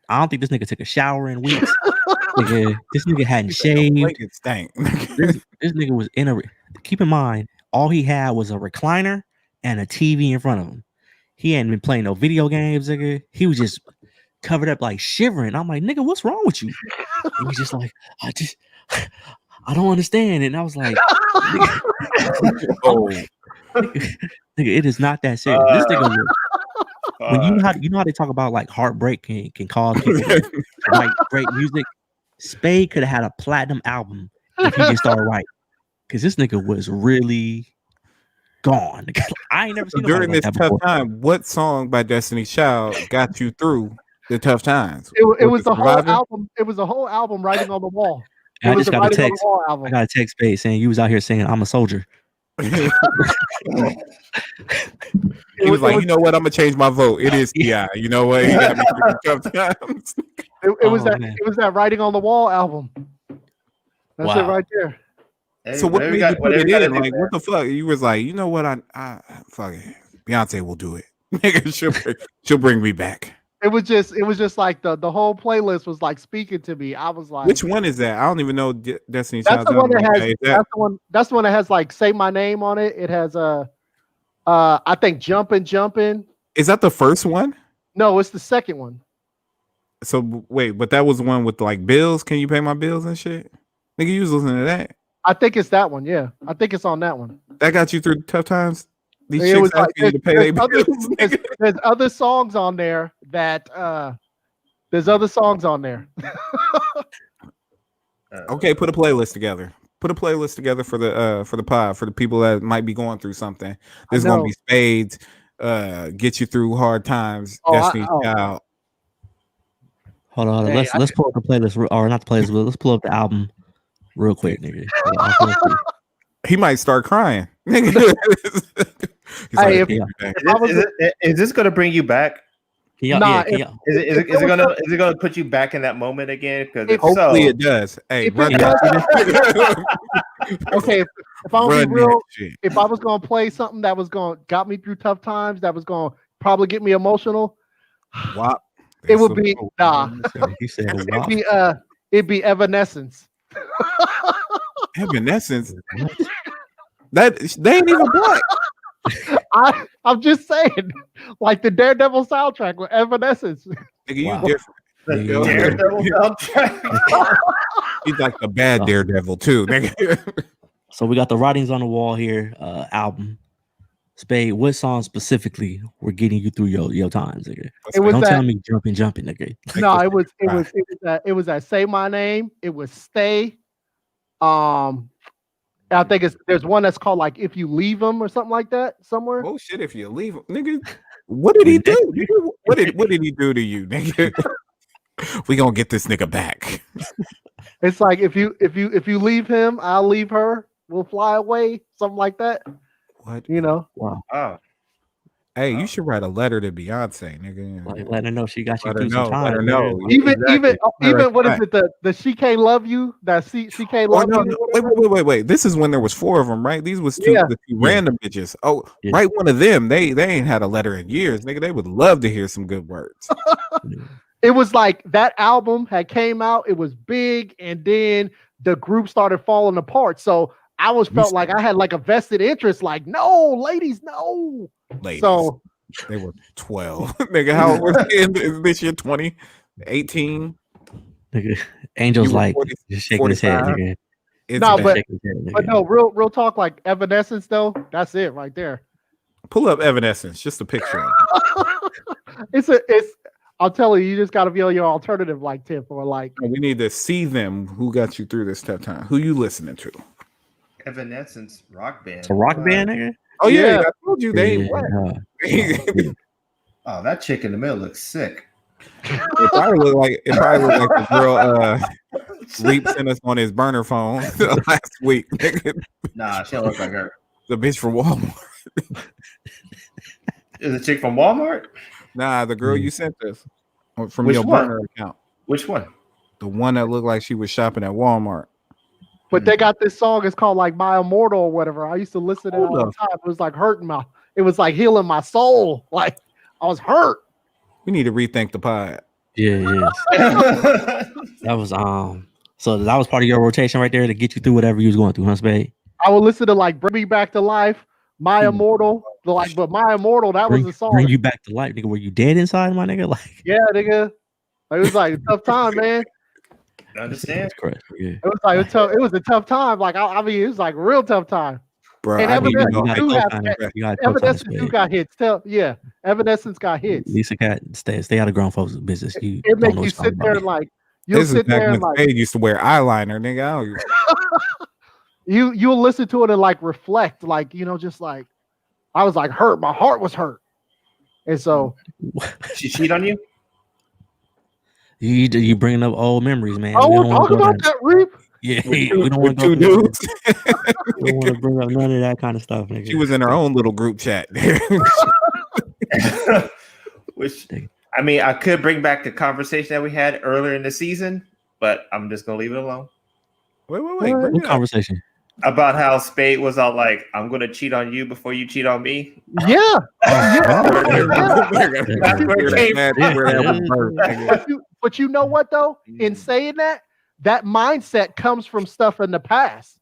don't think this nigga took a shower in weeks. This nigga hadn't shaved. This nigga was in a. Keep in mind, all he had was a recliner and a TV in front of him. He hadn't been playing no video games, nigga. He was just covered up, like shivering. I'm like, nigga, what's wrong with you? And he's just like, I don't understand. And I was like, nigga, it is not that serious. This nigga was. When you know how they talk about like heartbreak can cause people to write great music. Spade could have had a platinum album if he just started writing, because this nigga was really gone. I ain't never seen during this tough time. What song by Destiny Child got you through The Tough Times. It was the whole album. It was a whole album, Writing on the Wall. I just got a text. I got a text Spade saying you was out here singing "I'm a Soldier." He was like, you know what? I'm gonna change my vote. It is T.I. You know what? He got me through the Tough Times. It was that Writing on the Wall album. That's it right there. Hey, so what made you put it in? Like, what the fuck? You was like, you know what? I fuck it. Beyonce will do it. Nigga, she'll bring me back. It was just like the whole playlist was like speaking to me. I was like, which one is that? I don't even know. Destiny Child's. That's the one that has. That's the one that has like Say My Name on it. It has I think Jumpin'. Is that the first one? No, it's the second one. So wait, but that was the one with like bills. Can you pay my bills and shit? Nigga, you was listening to that. I think it's that one. Yeah, I think it's on that one. That got you through tough times. These chicks asking you to pay their bills. There's other songs on there that there's other songs on there. Okay, put a playlist together. Put a playlist together for the pod for the people that might be going through something. There's gonna be Spades, get you through hard times. Destiny's Child. Hold on, let's pull up the playlist, or not the playlist, but let's pull up the album real quick, nigga. He might start crying. Is this gonna bring you back? Is it gonna put you back in that moment again? Because hopefully it does. Hey, run okay, if I was real, if I was gonna play something that was got me through tough times, that was gonna probably get me emotional. Wow. It would be He said, it'd be Evanescence. Evanescence. That they ain't even black. I'm just saying, like the Daredevil soundtrack with Evanescence. Nigga, you different. Daredevil soundtrack. He's like the bad Daredevil too, nigga. So we got the Writings on the Wall here album. Spade, what song specifically were getting you through your times, nigga? Don't tell me jumping, nigga. No, it was that Say My Name. It was Stay. I think there's one that's called like If You Leave Him or something like that somewhere. Oh shit! If you leave him, nigga, what did he do? Nigga? What did he do to you, nigga? We gonna get this nigga back. It's like if you leave him, I'll leave her. We'll fly away, something like that. What? You know? Wow. Oh. Hey, you should write a letter to Beyonce, nigga. Like, let her know she got you through some time. Let her know. Even what is it? The She Can't Love You. That she can't love you. Wait. This is when there was 4 of them, right? These was the two random bitches. Oh, right. One of them. They ain't had a letter in years, nigga. They would love to hear some good words. It was like that album had came out. It was big, and then the group started falling apart. So I felt like I had like a vested interest. Like, no, ladies, no. Ladies. So they were 12. Nigga, how old was he this year? 20, 18. Nigga, Angel's like 40, just shaking 45. His head, nigga. But no, real talk, like Evanescence though, that's it right there. Pull up Evanescence, just a picture. it's I'll tell you just gotta be on your alternative like tip or like we need to see them who got you through this tough time. Who you listening to? Evanescence rock band. It's a rock band, nigga. Oh yeah, I told you they ain't black. Oh, that chick in the middle looks sick. It probably look like the girl Reep sent us on his burner phone last week. Nah, she don't look like her. The bitch from Walmart. Is the chick from Walmart? Nah, the girl you sent us from your burner account. Which one? The one that looked like she was shopping at Walmart. But they got this song. It's called like My Immortal or whatever. I used to listen to it all the time. It was like hurting it was like healing my soul. Like I was hurt. We need to rethink the pod. Yeah. That was so that was part of your rotation right there to get you through whatever you was going through, huh, Spade? I would listen to like Bring Me Back to Life, My Immortal. But My Immortal, that was the song. Bring You Back to Life, nigga. Were you dead inside, my nigga? Like nigga. It was like a tough time, man. I understand. Correct. Yeah. It was like it was a tough time. Like I mean, it was like a real tough time. Bro, and Evanescence got hits. Evanescence got hits. Lisa Cat, stay out of grown folks' business. It makes you sit there and like you'll sit there and like used to wear eyeliner, nigga. You'll listen to it and like reflect, like just like I was like hurt. My heart was hurt, and so she cheat on you. You bringing up old memories, man. I won't talk about that, Reep. Yeah, we don't want to two dudes. We don't want to bring up none of that kind of stuff, nigga. She was in her own little group chat. Which, I mean, I could bring back the conversation that we had earlier in the season, but I'm just gonna leave it alone. Wait. What conversation? About how Spade was all like, "I'm gonna cheat on you before you cheat on me." Yeah. That's where it came from. But you know what though? In saying that mindset comes from stuff in the past.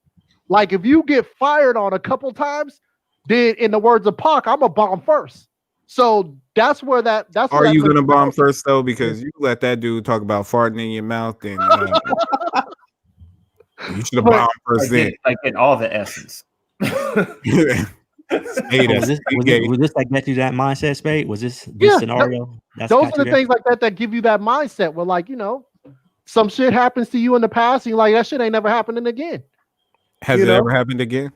Like if you get fired on a couple times, then in the words of Pac, I'm a bomb first. So that's where that. That's. Are you gonna bomb first though? Because you let that dude talk about farting in your mouth, and you should have bombed first. Like in all the essence. Was this like get you that mindset, Spade? Was this scenario? Those are the things like that give you that mindset where, like, you know, some shit happens to you in the past, and you're like, that shit ain't never happening again. Has it ever happened again?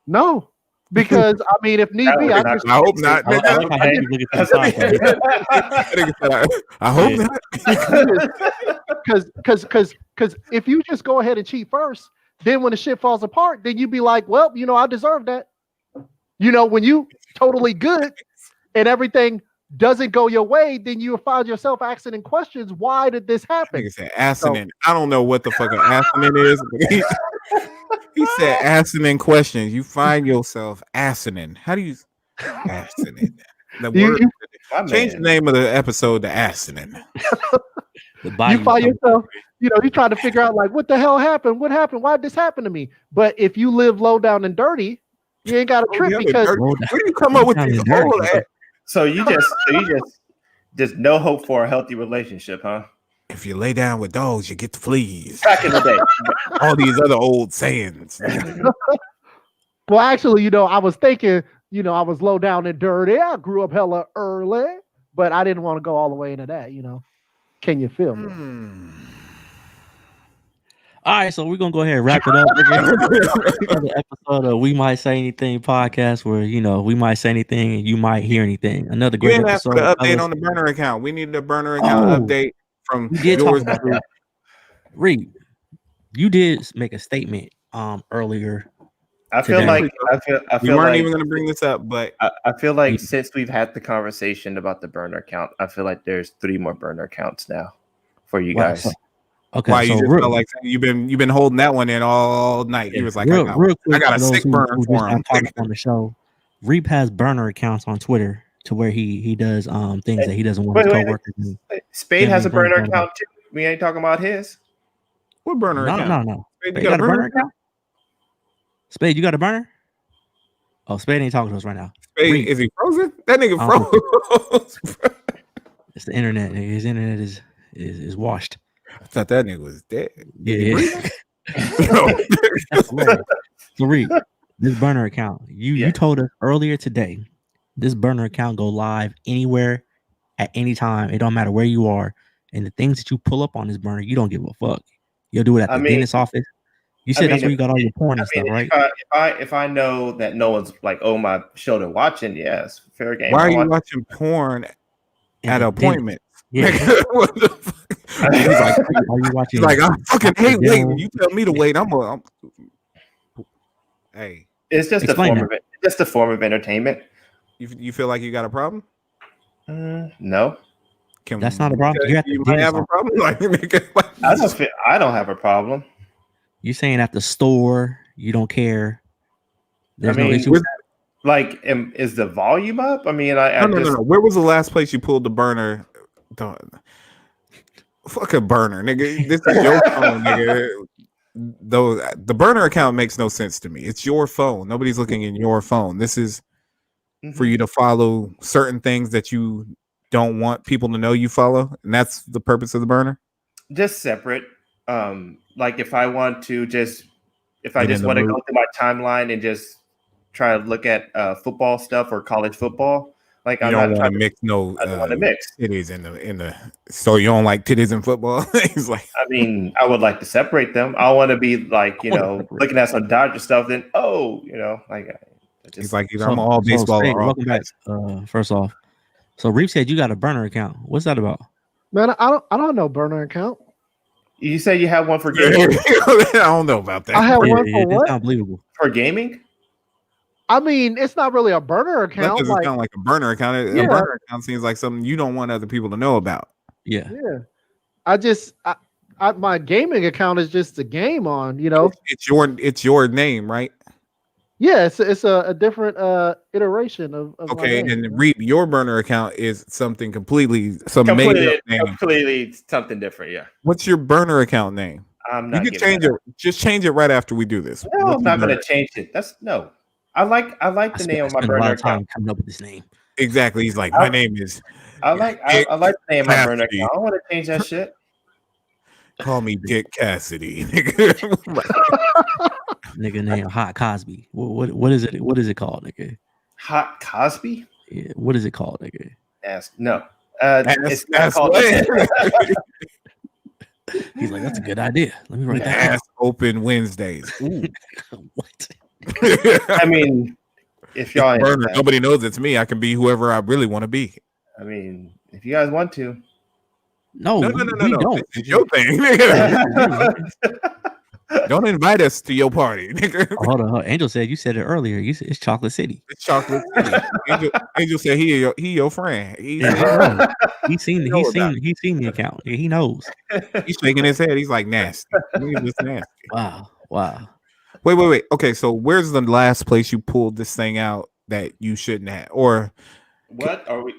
No, because I mean, if need be, I hope not. I hope not. Because if you just go ahead and cheat first, then when the shit falls apart, then you be like, well, you know, I deserve that. You know, when you totally good and everything doesn't go your way, then you find yourself asking questions. Why did this happen? He said assonant. I don't know what the fuck an assonant is. He said assonant questions. You find yourself assonant. How do you assonant? Change the name of the episode to assonant. You find yourself, you know, you trying to figure out like, what the hell happened? What happened? Why did this happen to me? But if you live low down and dirty, you ain't got a trip because where do you come up with this whole So you just no hope for a healthy relationship, huh? If you lay down with dogs, you get the fleas. Back in the day. All these other old sayings. Well, actually, you know, I was thinking, you know, I was low down and dirty. I grew up hella early, but I didn't want to go all the way into that, you know. Can you feel me? All right, so we're gonna go ahead and wrap it up. Another episode of We Might Say Anything podcast, where you know we might say anything and you might hear anything. Another great episode. The update on the burner account. We needed a burner account update from yours. Reep, you did make a statement earlier. I feel like we weren't even going to bring this up, but I feel like since we've had the conversation about the burner account, I feel like there's 3 more burner accounts now for you guys. Okay, why you just felt like you've been holding that one in all night? He was like, I got a sick burn for him on the show. Reep has burner accounts on Twitter to where he does things that he doesn't want his coworkers to. Spade has a burner account too. We ain't talking about his. What burner account? No. Spade, you got a burner account? Spade, you got a burner? Oh, Spade ain't talking to us right now. Spade, is he frozen? That nigga froze. It's the internet. His internet is washed. I thought that nigga was dead. Yeah. So Reep, this burner account, you told us earlier today, this burner account go live anywhere at any time. It don't matter where you are. And the things that you pull up on this burner, you don't give a fuck. You'll do it at the dentist office. You said that's where you got all your porn and stuff, right? If I know that no one's like on my shoulder watching, yes, fair game. Why are you watching porn at appointments? Yeah. What the fuck? He's like, I fucking hate waiting. You tell me to wait. Hey, it's just a form of entertainment. You feel like you got a problem? No. That's not a problem. You might have a problem. I don't have a problem. You're saying at the store you don't care. There's no issue. Like, is the volume up? I mean, no. Where was the last place you pulled the burner? Fuck a burner, nigga. This is your phone, nigga. Though the burner account makes no sense to me. It's your phone. Nobody's looking in your phone. This is for you to follow certain things that you don't want people to know you follow, and that's the purpose of the burner. Just separate. Like if I want to just want to go through my timeline and just try to look at football stuff or college football. Like I don't want to mix titties in the. So you don't like titties in football? He's like, I mean, I would like to separate them. I want to be like, you know, looking at some Dodger stuff. Then, he's like, I'm all baseball. Welcome back. First off, so Reep said you got a burner account. What's that about? Man, I don't know burner account. You say you have one for gaming? I don't know about that. I have one for what? It's unbelievable. For gaming? I mean, it's not really a burner account. That doesn't sound like a burner account. A burner account seems like something you don't want other people to know about. Yeah. My gaming account is just a game on, you know. It's your name, right? Yeah, it's a different iteration of okay, my name, and Reep, your burner account is something completely completely something different. Yeah. What's your burner account name? I'm not. You can change it. Just change it right after we do this. No, I'm not going to change it. I like the name of my burner account. Coming up with this name. Exactly. He's like, my name is. I like the name of my burner account. I don't want to change that shit. Call me Dick Cassidy, nigga named Hot Cosby. What is it? What is it called, nigga? Hot Cosby? Yeah. What is it called, nigga? No. It's not called. He's like, that's a good idea. Let me write that. Ass open Wednesdays. Ooh. What? I mean, if y'all burner, nobody knows it's me. I can be whoever I really want to be. I mean, if you guys want to. No, we don't. It's your thing. Don't invite us to your party, nigga. Hold on. Angel said you said it earlier. You said it's Chocolate City. It's Chocolate City. Angel said he your friend. He's seen the account. Yeah, he knows. He's shaking his head. He's like nasty. He's just nasty. Wow. Wait. Okay, so where's the last place you pulled this thing out that you shouldn't have? Or what are we?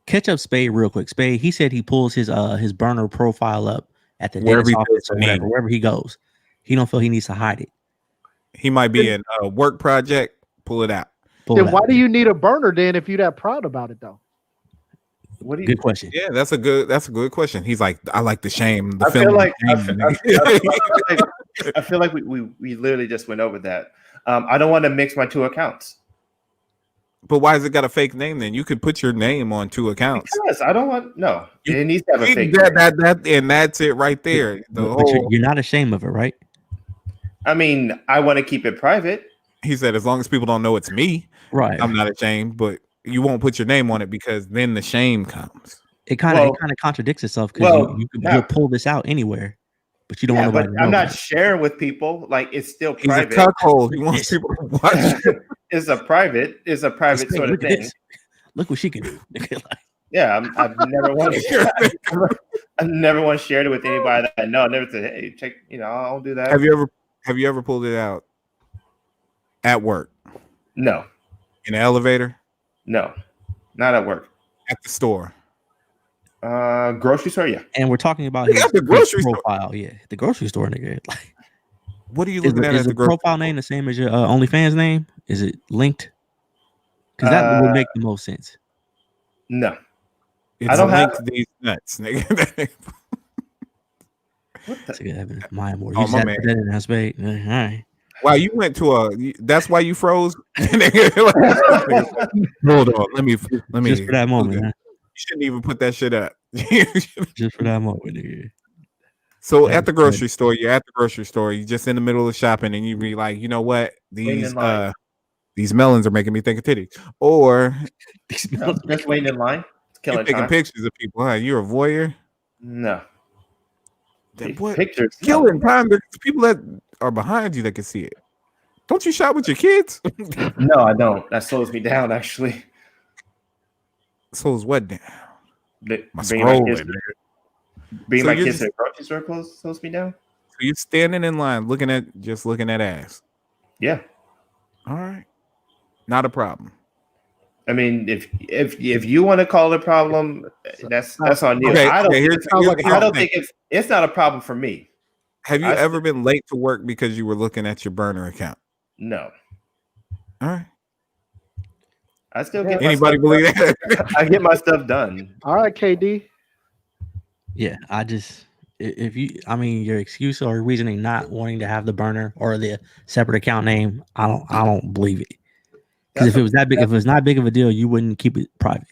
Catch up Spade real quick. Spade, he said he pulls his burner profile up at the dentist office or whatever, wherever he goes. He don't feel he needs to hide it. He might be in a work project. Pull it out. Why do you need a burner then if you're that proud about it though? Good question. Yeah, that's a good question. He's like, I like the shame. I feel like we literally just went over that. I don't want to mix my two accounts. But why has it got a fake name then? You could put your name on two accounts. Because I don't want it needs to have a fake name. And that's it right there. You're not ashamed of it, right? I mean, I want to keep it private. He said, as long as people don't know it's me, right? I'm not ashamed, but you won't put your name on it because then the shame comes. It kind of contradicts itself because you'll pull this out anywhere, but you don't want nobody to know. I'm not sharing with people. Like it's still private. He's a cuckold. He wants people to watch. It's a private sort of thing. Look what she can do. Yeah, I've never once shared it with anybody that I know. I never said, hey, check, I'll do that. Have you ever pulled it out at work? No. In the elevator? No. Not at work. At the store? Grocery store, yeah. And we're talking about his grocery profile, yeah. The grocery store, nigga. Like, what are you looking at? Is the profile name the same as your OnlyFans name? Is it linked? Because that would make the most sense. No. I don't have these nuts, nigga. What the? My more. You said that in that Spade. All right. Wow, you went to that's why you froze. Hold on, let me just for that moment. You shouldn't even put that shit up. Just for that moment, nigga. So at the grocery store, you're just in the middle of shopping, and you be like, you know what? These melons are making me think of titties. Or just waiting in line. You're taking pictures of people, huh? You're a voyeur? No. Pictures. Killing time. There's people that are behind you that can see it. Don't you shop with your kids? No, I don't. That slows me down, actually. Slows what down? Bringing my kids to the grocery store slows me down. So you're standing in line looking at ass. Yeah. All right. Not a problem. I mean, if you want to call it a problem, that's on you. Okay, I don't think it's not a problem for me. Have you ever been late to work because you were looking at your burner account? No. All right. I still get anybody believe that? I get my stuff done. All right, KD. Yeah, your excuse or reasoning not wanting to have the burner or the separate account name, I don't believe it. Because if it was not big of a deal, you wouldn't keep it private.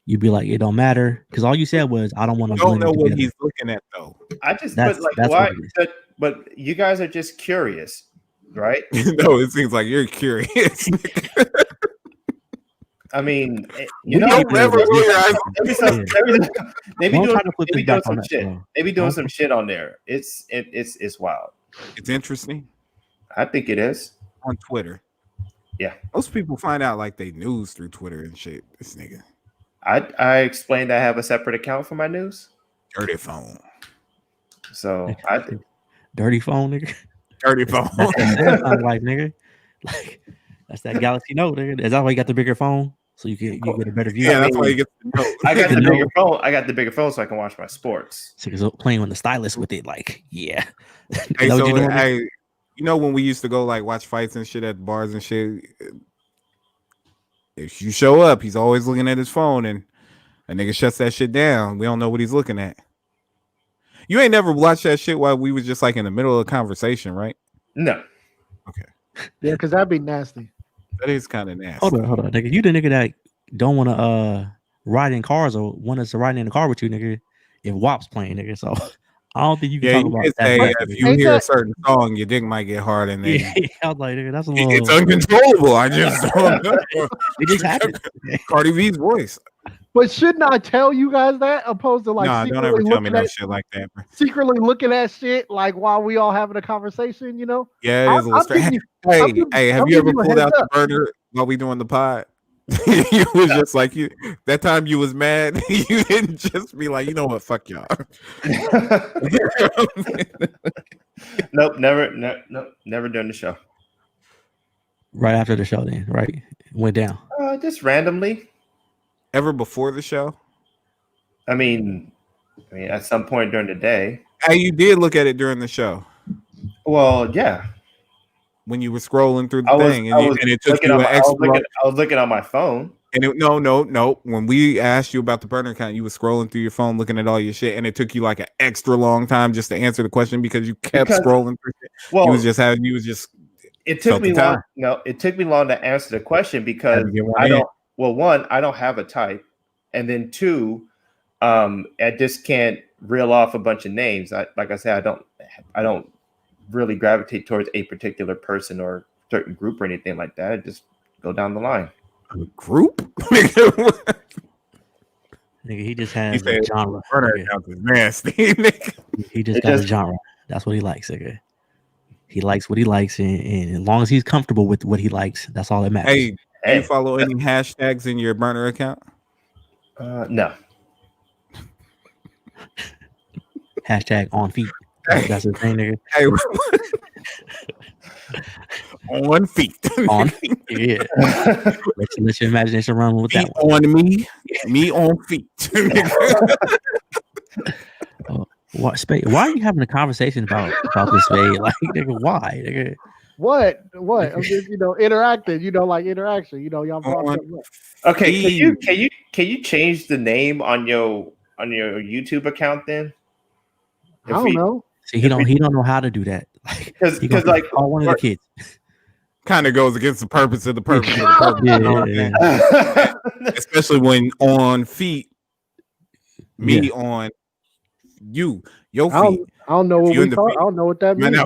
You'd be like, it don't matter. Because all you said was, I don't want to. Don't know what he's looking at though. I just why? But you guys are just curious, right? No, it seems like you're curious. I mean, you don't ever roll your eyes. They be doing some shit. They be doing some shit on there. It's wild. It's interesting. I think it is on Twitter. Yeah, most people find out like they news through Twitter and shit. This nigga. I explained I have a separate account for my news. Dirty phone. So dirty phone, nigga. Dirty phone. Like nigga, like that's that Galaxy Note, nigga. Is that why you got the bigger phone? So you get a better view. Yeah, that's why you get the note. I got the bigger phone. I got the bigger phone so I can watch my sports. So playing with the stylus with it, like, yeah. Hey, so you know when we used to go like watch fights and shit at bars and shit. If you show up, he's always looking at his phone, and a nigga shuts that shit down. We don't know what he's looking at. You ain't never watched that shit while we was just like in the middle of a conversation, right? No. Okay. Yeah, because that'd be nasty. That is kind of nasty. Hold on, nigga. You the nigga that don't want to ride in cars or want us to ride in the car with you, nigga. If WAP's playing, nigga, so I don't think you can talk about that. If you hear a certain song, your dick might get hard, and then I was like, nigga, that's a little. It's uncontrollable. I just don't know. It just happened. Cardi B's voice. But shouldn't I tell you guys that opposed to like? No, don't ever tell me no shit like that, bro. Secretly looking at shit like while we all having a conversation, you know? Yeah, it is a little strange. Hey, have you ever pulled out the burner while we doing the pod? You was just like that time you was mad. You didn't just be like, you know what, fuck y'all. Nope, never during the show. Right after the show, then right went down. Just randomly. Ever before the show? I mean, at some point during the day. Hey, you did look at it during the show. Well, yeah. When you were scrolling through the thing, and it took you an extra. I was looking on my phone. And no. When we asked you about the burner account, you were scrolling through your phone, looking at all your shit, and it took you like an extra long time just to answer the question because you kept scrolling through it. Well, It took me long. No, it took me long to answer the question because I don't. Well, one, I don't have a type, and then two, I just can't reel off a bunch of names. Like I said, I don't really gravitate towards a particular person or certain group or anything like that. I just go down the line. A group? Nigga, he just has a genre. Nasty. He just got a genre. That's what he likes, nigga. He likes what he likes, and as long as he's comfortable with what he likes, that's all that matters. Hey, do you follow any hashtags in your burner account? No. Hashtag on feet. That's the thing, nigga. Hey, on feet. On feet. Yeah. Let your imagination run with that one. On me on feet. Why are you having a conversation about this, Spade? Like, nigga, why? Nigga? What? I'm just, interacting, like interaction. Y'all brought Okay, can you change the name on your YouTube account then? I don't know. See, he don't know how to do that. Because like all one of the kids kind of goes against the purpose of the purpose. Yeah. Especially when on feet, on your feet. I don't know what I don't know what that means.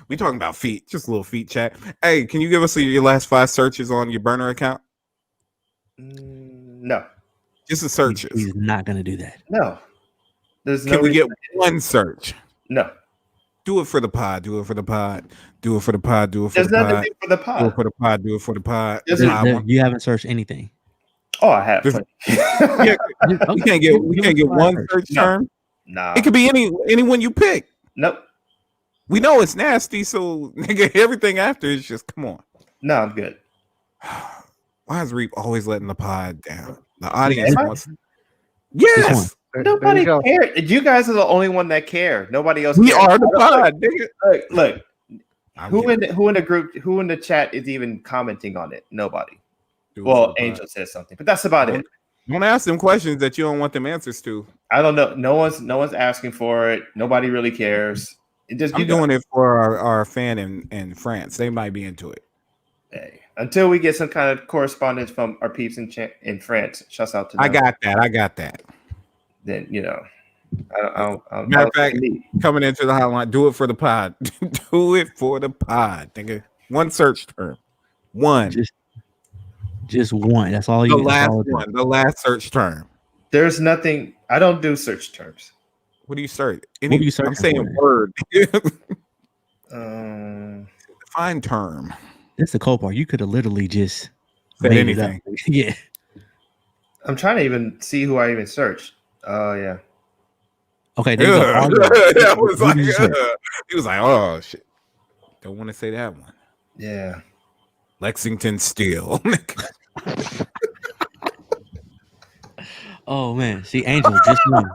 We talking about feet, just a little feet chat. Hey, can you give us your last 5 searches on your burner account? No, just the searches. He's not gonna do that. No. Can we get one search? No. Do it for the pod. Do it for the pod. Do it for the pod. Do it for There's the pod. nothing for the pod. Do it for the pod. Do it for the pod. You haven't searched anything. Oh, I have. We can't get one search term. Nah. It could be anyone you pick. Nope. We know it's nasty, so nigga, everything after is just come on. No, I'm good. Why is Reep always letting the pod down? The audience wants. Yes. Nobody cares. You guys are the only one that care. Nobody else. We are the pod, nigga. Look. Who in the group? Who in the chat is even commenting on it? Nobody. Well, Angel says something, but that's about it. Don't ask them questions that you don't want them answers to. I don't know. No one's asking for it. Nobody really cares. I'm doing it for our fan in France. They might be into it. Hey, until we get some kind of correspondence from our peeps in France. Shouts out to them. I got that. Then matter of fact, coming into the hotline, do it for the pod. Do it for the pod, nigga. One search term. One. Just one. That's all The you. last one. The last search term. There's nothing. I don't do search terms. What do you search? What do you search? I'm saying word. Define term. That's the cool part. You could have literally just said made anything. It up. Yeah. I'm trying to even see who I even searched. Oh yeah. Okay. There you go. He was like, oh shit. Don't want to say that one. Yeah. Lexington Steel. Oh man. See, Angel just one.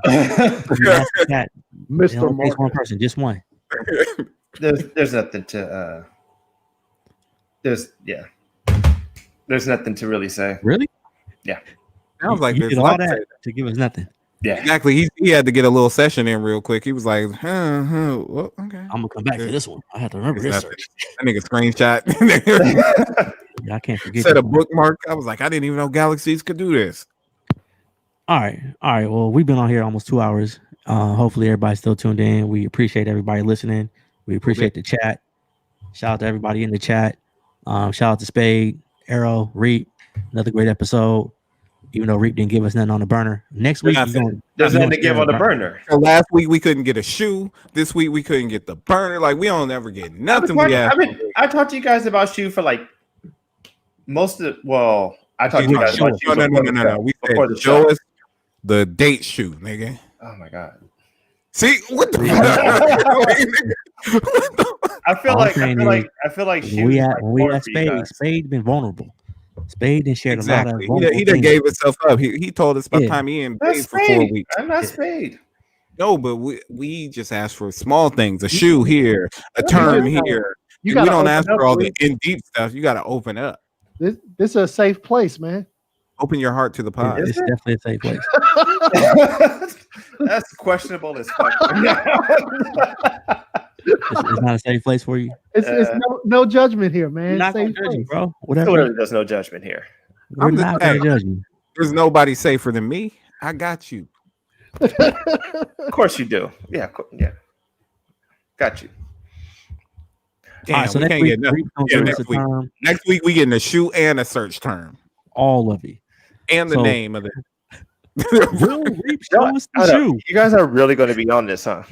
Mr. Mark. One person, just one. There's nothing to there's nothing to really say. Really? Yeah. Sounds like you did all that to give us nothing. Yeah, exactly. He had to get a little session in real quick. He was like, well, okay. I'm gonna come back to this one. I have to remember this search. That nigga screenshot. Yeah, I can't forget. Set a bookmark. I was like, I didn't even know galaxies could do this. All right. Well, we've been on here almost 2 hours. Hopefully everybody's still tuned in. We appreciate everybody listening. We appreciate the chat. Shout out to everybody in the chat. Shout out to Spade, Arrow, Reep. Another great episode. Even though Reep didn't give us nothing on the burner. Next week, there's nothing to give on the burner. So last week we couldn't get a shoe. This week we couldn't get the burner. Like we don't ever get nothing. I talked to you guys about shoe for like most of. Well, I talked to you guys about shoe. No. We said show us the date shoe, nigga. Oh my god. See what the? I feel like we at Spade been vulnerable. Spade and shared a lot of. He done gave himself up. He told us by time he in bed for 4 weeks. I'm not Spade. No, but we just asked for small things: a shoe here, a term here. We don't ask for all the in deep stuff. You got to open up. This is a safe place, man. Open your heart to the pod. It's definitely a safe place. That's questionable as fuck. It's not a safe place for you. It's no judgment here, man. We're not gonna judge you, bro. Whatever. There's no judgment here. We're not gonna judge you. There's nobody safer than me. I got you. Of course you do. Yeah. Got you. Damn, so we can't get nothing. Next week we getting a shoe and a search term. All of it. And the name of it. Show. You guys are really going to be on this, huh?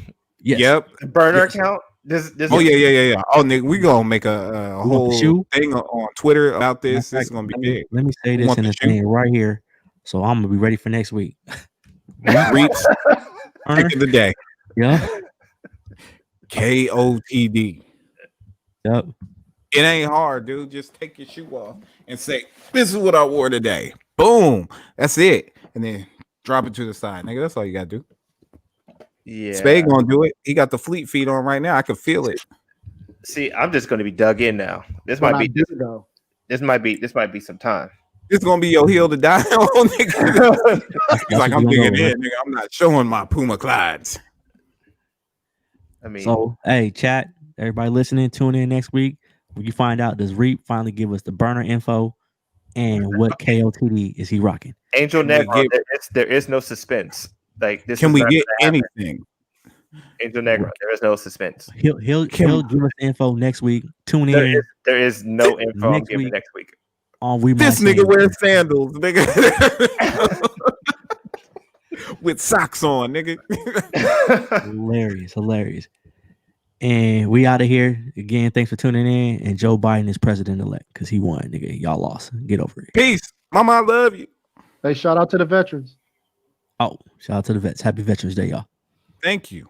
Yes. Yep. The burner account. This yeah. Oh, Nick, we gonna make a whole thing on Twitter about this. This is gonna be big. Let me say this in the thing right here, so I'm gonna be ready for next week. Reeps pick of the day. Yeah. KOTD. Yep. It ain't hard, dude. Just take your shoe off and say, "This is what I wore today." Boom. That's it. And then drop it to the side, nigga. That's all you gotta do. Yeah. Spade gonna do it. He got the fleet feet on right now. I can feel it. See, I'm just gonna be dug in now. This might be some time. This is gonna be your heel to die on, nigga. He's like, I'm digging in, nigga. I'm not showing my Puma Clydes. I mean, so hey, chat, everybody listening, tune in next week. When you find out, does Reep finally give us the burner info and what KOTD is he rocking? Angel Negro, there is no suspense. Like this. Can we get anything? Angel Negro, there is no suspense. He'll give us the info next week. Tune in. There is no info next week. Next week. This nigga wears sandals, nigga. With socks on, nigga. Hilarious. And we out of here. Again, thanks for tuning in. And Joe Biden is president-elect because he won, nigga. Y'all lost. Get over it. Peace. Mama, I love you. Hey, shout out to the veterans. Oh, shout out to the vets. Happy Veterans Day, y'all. Thank you.